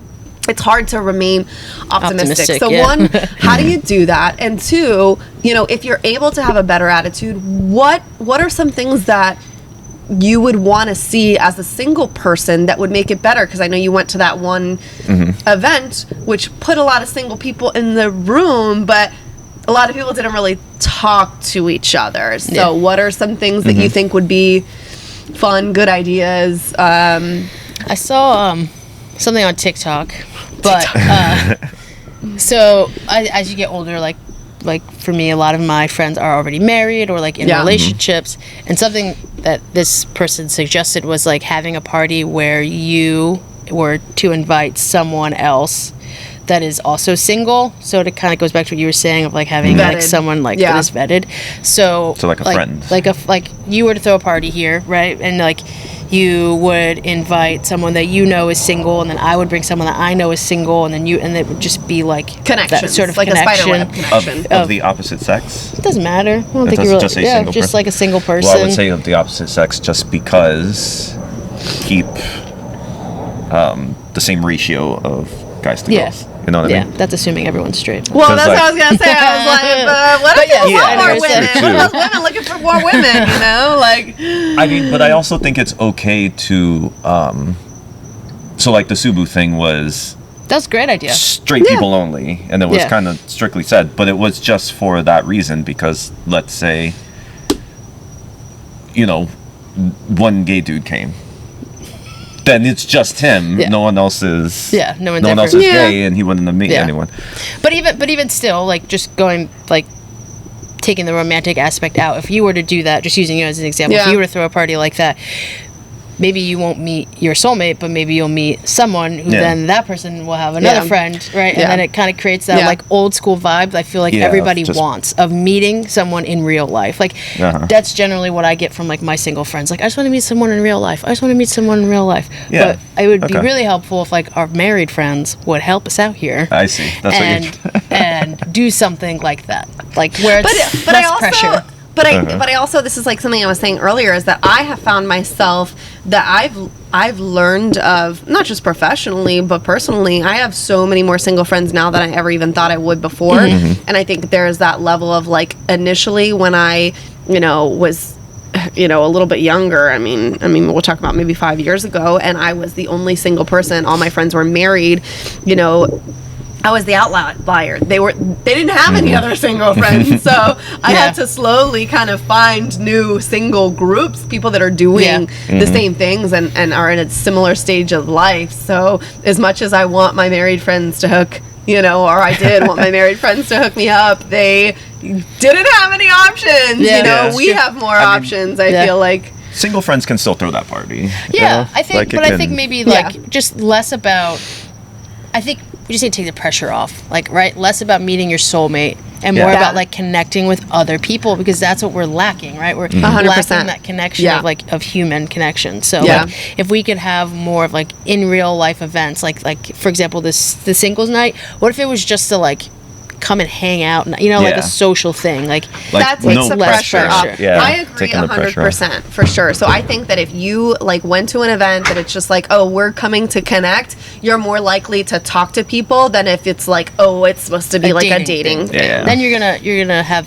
It's hard to remain optimistic. So one, how do you do that? And two, if you're able to have a better attitude, what are some things that you would want to see as a single person that would make it better? Because I know you went to that one event, which put a lot of single people in the room, but a lot of people didn't really talk to each other. So what are some things that you think would be fun, good ideas? I saw something on TikTok, but so as you get older, like for me, a lot of my friends are already married or like in relationships, and something that this person suggested was like having a party where you were to invite someone else that is also single. So it kind of goes back to what you were saying of like having Vetted. like someone like that is vetted. So like a friend, like you were to throw a party here, right? And like you would invite someone that you know is single, and then I would bring someone that I know is single, and then it would just be like connection, that sort of like connection a spiderweb connection of the opposite sex. It doesn't matter. I don't It think you doesn't really. just say Yeah, single just person. like a single person. Well, I would say of the opposite sex just because keep the same ratio of guys to girls. You know what I mean? That's assuming everyone's straight. Well, that's like- what I was gonna say. I was like, what if there's I more understand. women? What if those women looking for more women? Like. I mean, but I also think it's okay to. So like the Subu thing was That's a great idea. straight people only, and it was Yeah. kind of strictly said, but it was just for that reason because let's say, one gay dude came. Then it's just him. Yeah. No one else is. Yeah, no one's one else ever- is Yeah. gay, and he wouldn't have met anyone. But even still, like just going like taking the romantic aspect out. If you were to do that, just using you as an example, if you were to throw a party like that, maybe you won't meet your soulmate, but maybe you'll meet someone who then that person will have another friend, right? And then it kind of creates that like old school vibe I feel like everybody wants of meeting someone in real life. Like that's generally what I get from like my single friends. Like I just want to meet someone in real life. I just want to meet someone in real life. Yeah. But it would be really helpful if like our married friends would help us out here. I see. That's what you're. and do something like that. Like where it's but less I also, pressure. But I also, this is like something I was saying earlier, is that I have found myself that I've learned of, not just professionally but personally, I have so many more single friends now than I ever even thought I would before. And I think there's that level of like initially when I was a little bit younger, I mean we'll talk about maybe 5 years ago, and I was the only single person, all my friends were married, I was the outlier. They didn't have any other single friends, so I had to slowly kind of find new single groups, people that are doing the same things and are in a similar stage of life. So as much as I want my married friends to hook, or I did want my married friends to hook me up, they didn't have any options. We have more options. I feel like Single friends can still throw that party. Yeah, I think, Like, it but I can- think maybe like just less about. I think we just need to take the pressure off, like less about meeting your soulmate and more about like connecting with other people, because that's what we're lacking, right? We're 100%. lacking that connection of human connection. So like, if we could have more of like in real life events, like for example the singles night. What if it was just to like come and hang out, and like a social thing, like that takes the less pressure off. pressure. Yeah, I agree taking the pressure 100% for sure. So I think that if you like went to an event that it's just like, oh, we're coming to connect, you're more likely to talk to people than if it's like, oh, it's supposed to be like a dating thing. Yeah. Then you're gonna have,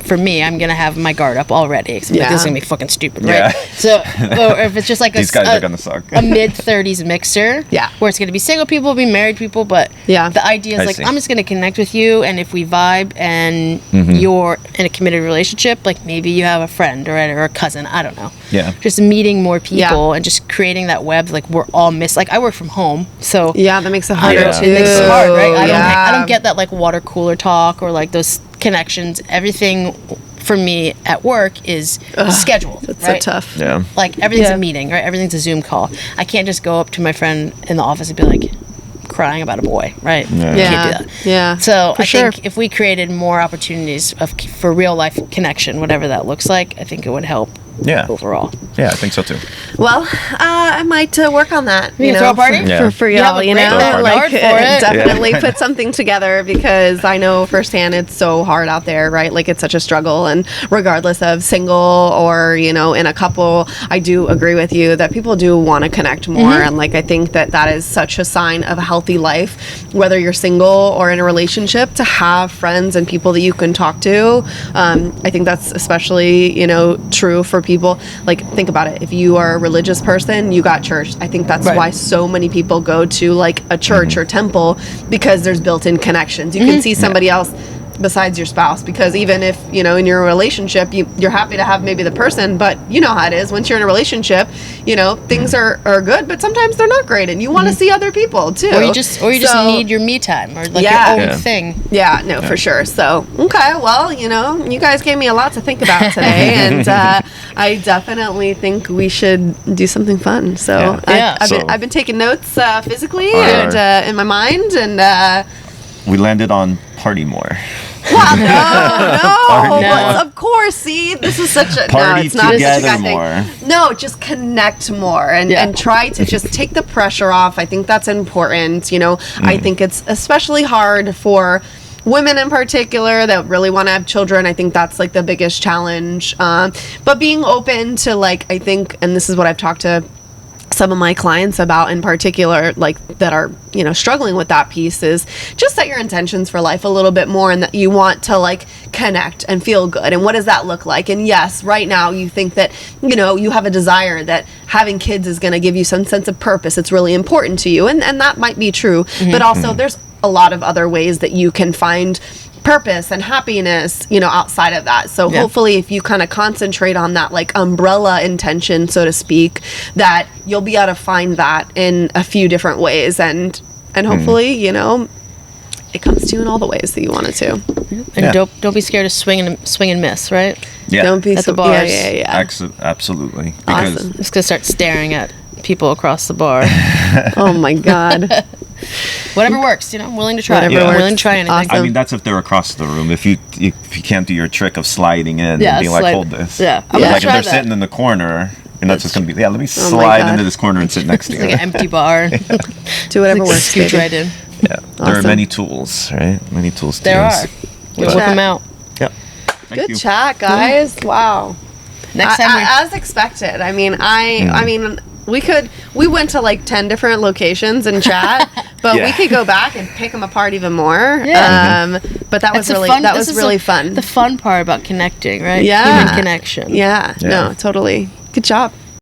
for me, I'm gonna have my guard up already. 'Cause I'm like, this is gonna be fucking stupid, right? So or if it's just like These guys are gonna suck. a mid-30s mixer, where it's gonna be single people, be married people, but the idea is I like see. I'm just gonna connect with you, and if we vibe and you're in a committed relationship, like maybe you have a friend or a cousin, I don't know. Yeah. Just meeting more people and just creating that web. Like we're all like I work from home, so Yeah, that makes it harder Yeah. too. it makes it hard, right? Yeah. I don't get that like water cooler talk or like those connections. Everything for me at work is scheduled. It's right? so tough. Yeah. Like everything's a meeting, right? Everything's a Zoom call. I can't just go up to my friend in the office and be like, crying about a boy, right? Yeah. You can't do that. Yeah. So For I sure. think if we created more opportunities for real life connection, whatever that looks like, I think it would help Yeah. overall. Yeah, I think so too. Well, I might work on that. You gonna throw a party? Yeah. For You have y'all, a you great know, backyard for it. definitely Yeah. put something together because I know firsthand it's so hard out there, right? Like it's such a struggle, and regardless of single or in a couple, I do agree with you that people do want to connect more, and like I think that is such a sign of a healthy life, whether you're single or in a relationship, to have friends and people that you can talk to. I think that's especially true for people. Like think about it, if you are a religious person, you got church. I think that's Right. why so many people go to like a church or temple, because there's built-in connections. You can see somebody else besides your spouse, because even if in your relationship you're happy to have maybe the person, but you know how it is once you're in a relationship, things are good, but sometimes they're not great, and you want to see other people too, Or you just So- need your me time, or like Yeah. your own Yeah. thing. yeah, no, for sure. So, okay, well, you guys gave me a lot to think about today, and I definitely think we should do something fun. So, Yeah. Yeah. I've been taking notes physically Alright. and in my mind, and We landed on party more. wow, no, No. of course. See, this is such a Party no, it's not such a together guy thing. more. No, just connect more and try to just take the pressure off. I think that's important. I think it's especially hard for women in particular that really want to have children. I think that's like the biggest challenge. But being open to like, I think, and this is what I've talked to some of my clients about in particular, like that are struggling with that piece, is just set your intentions for life a little bit more, and that you want to like connect and feel good. And what does that look like? And yes, right now you think that you have a desire that having kids is going to give you some sense of purpose. It's really important to you, and that might be true, but also there's a lot of other ways that you can find purpose and happiness outside of that. So hopefully if you kind of concentrate on that like umbrella intention, so to speak, that you'll be able to find that in a few different ways, and hopefully it comes to you in all the ways that you want it to. And don't be scared to swing and miss, right? Yeah. Don't be At so the bars. yeah. Absolutely. Because Awesome. Just gonna start staring at people across the bar. Oh my god. Whatever works, I'm willing to try. Whatever I'm works. willing to try anything. Awesome. I mean, that's if they're across the room. If you can't do your trick of sliding in Yeah, and being like, slide- hold this. yeah. I'm gonna Like if try they're that. sitting in the corner, you're not just going to be, let me my slide God. into this corner and sit next to It's you. like an empty bar. Do whatever Like, works, scooch baby. right in. Yeah. There are Awesome. many tools, right? Many tools to There use. are. We Good whip chat. them out. Yep. Thank Good you. chat, guys. Wow. Next time As expected. I mean, I mean, we went to like 10 different locations and chat, but we Yeah. could go back and pick them apart even more. Yeah. But that was That's really fun. that this was is really fun. The fun part about connecting, right? Yeah. Human connection. Yeah. Yeah. No, totally. Good job.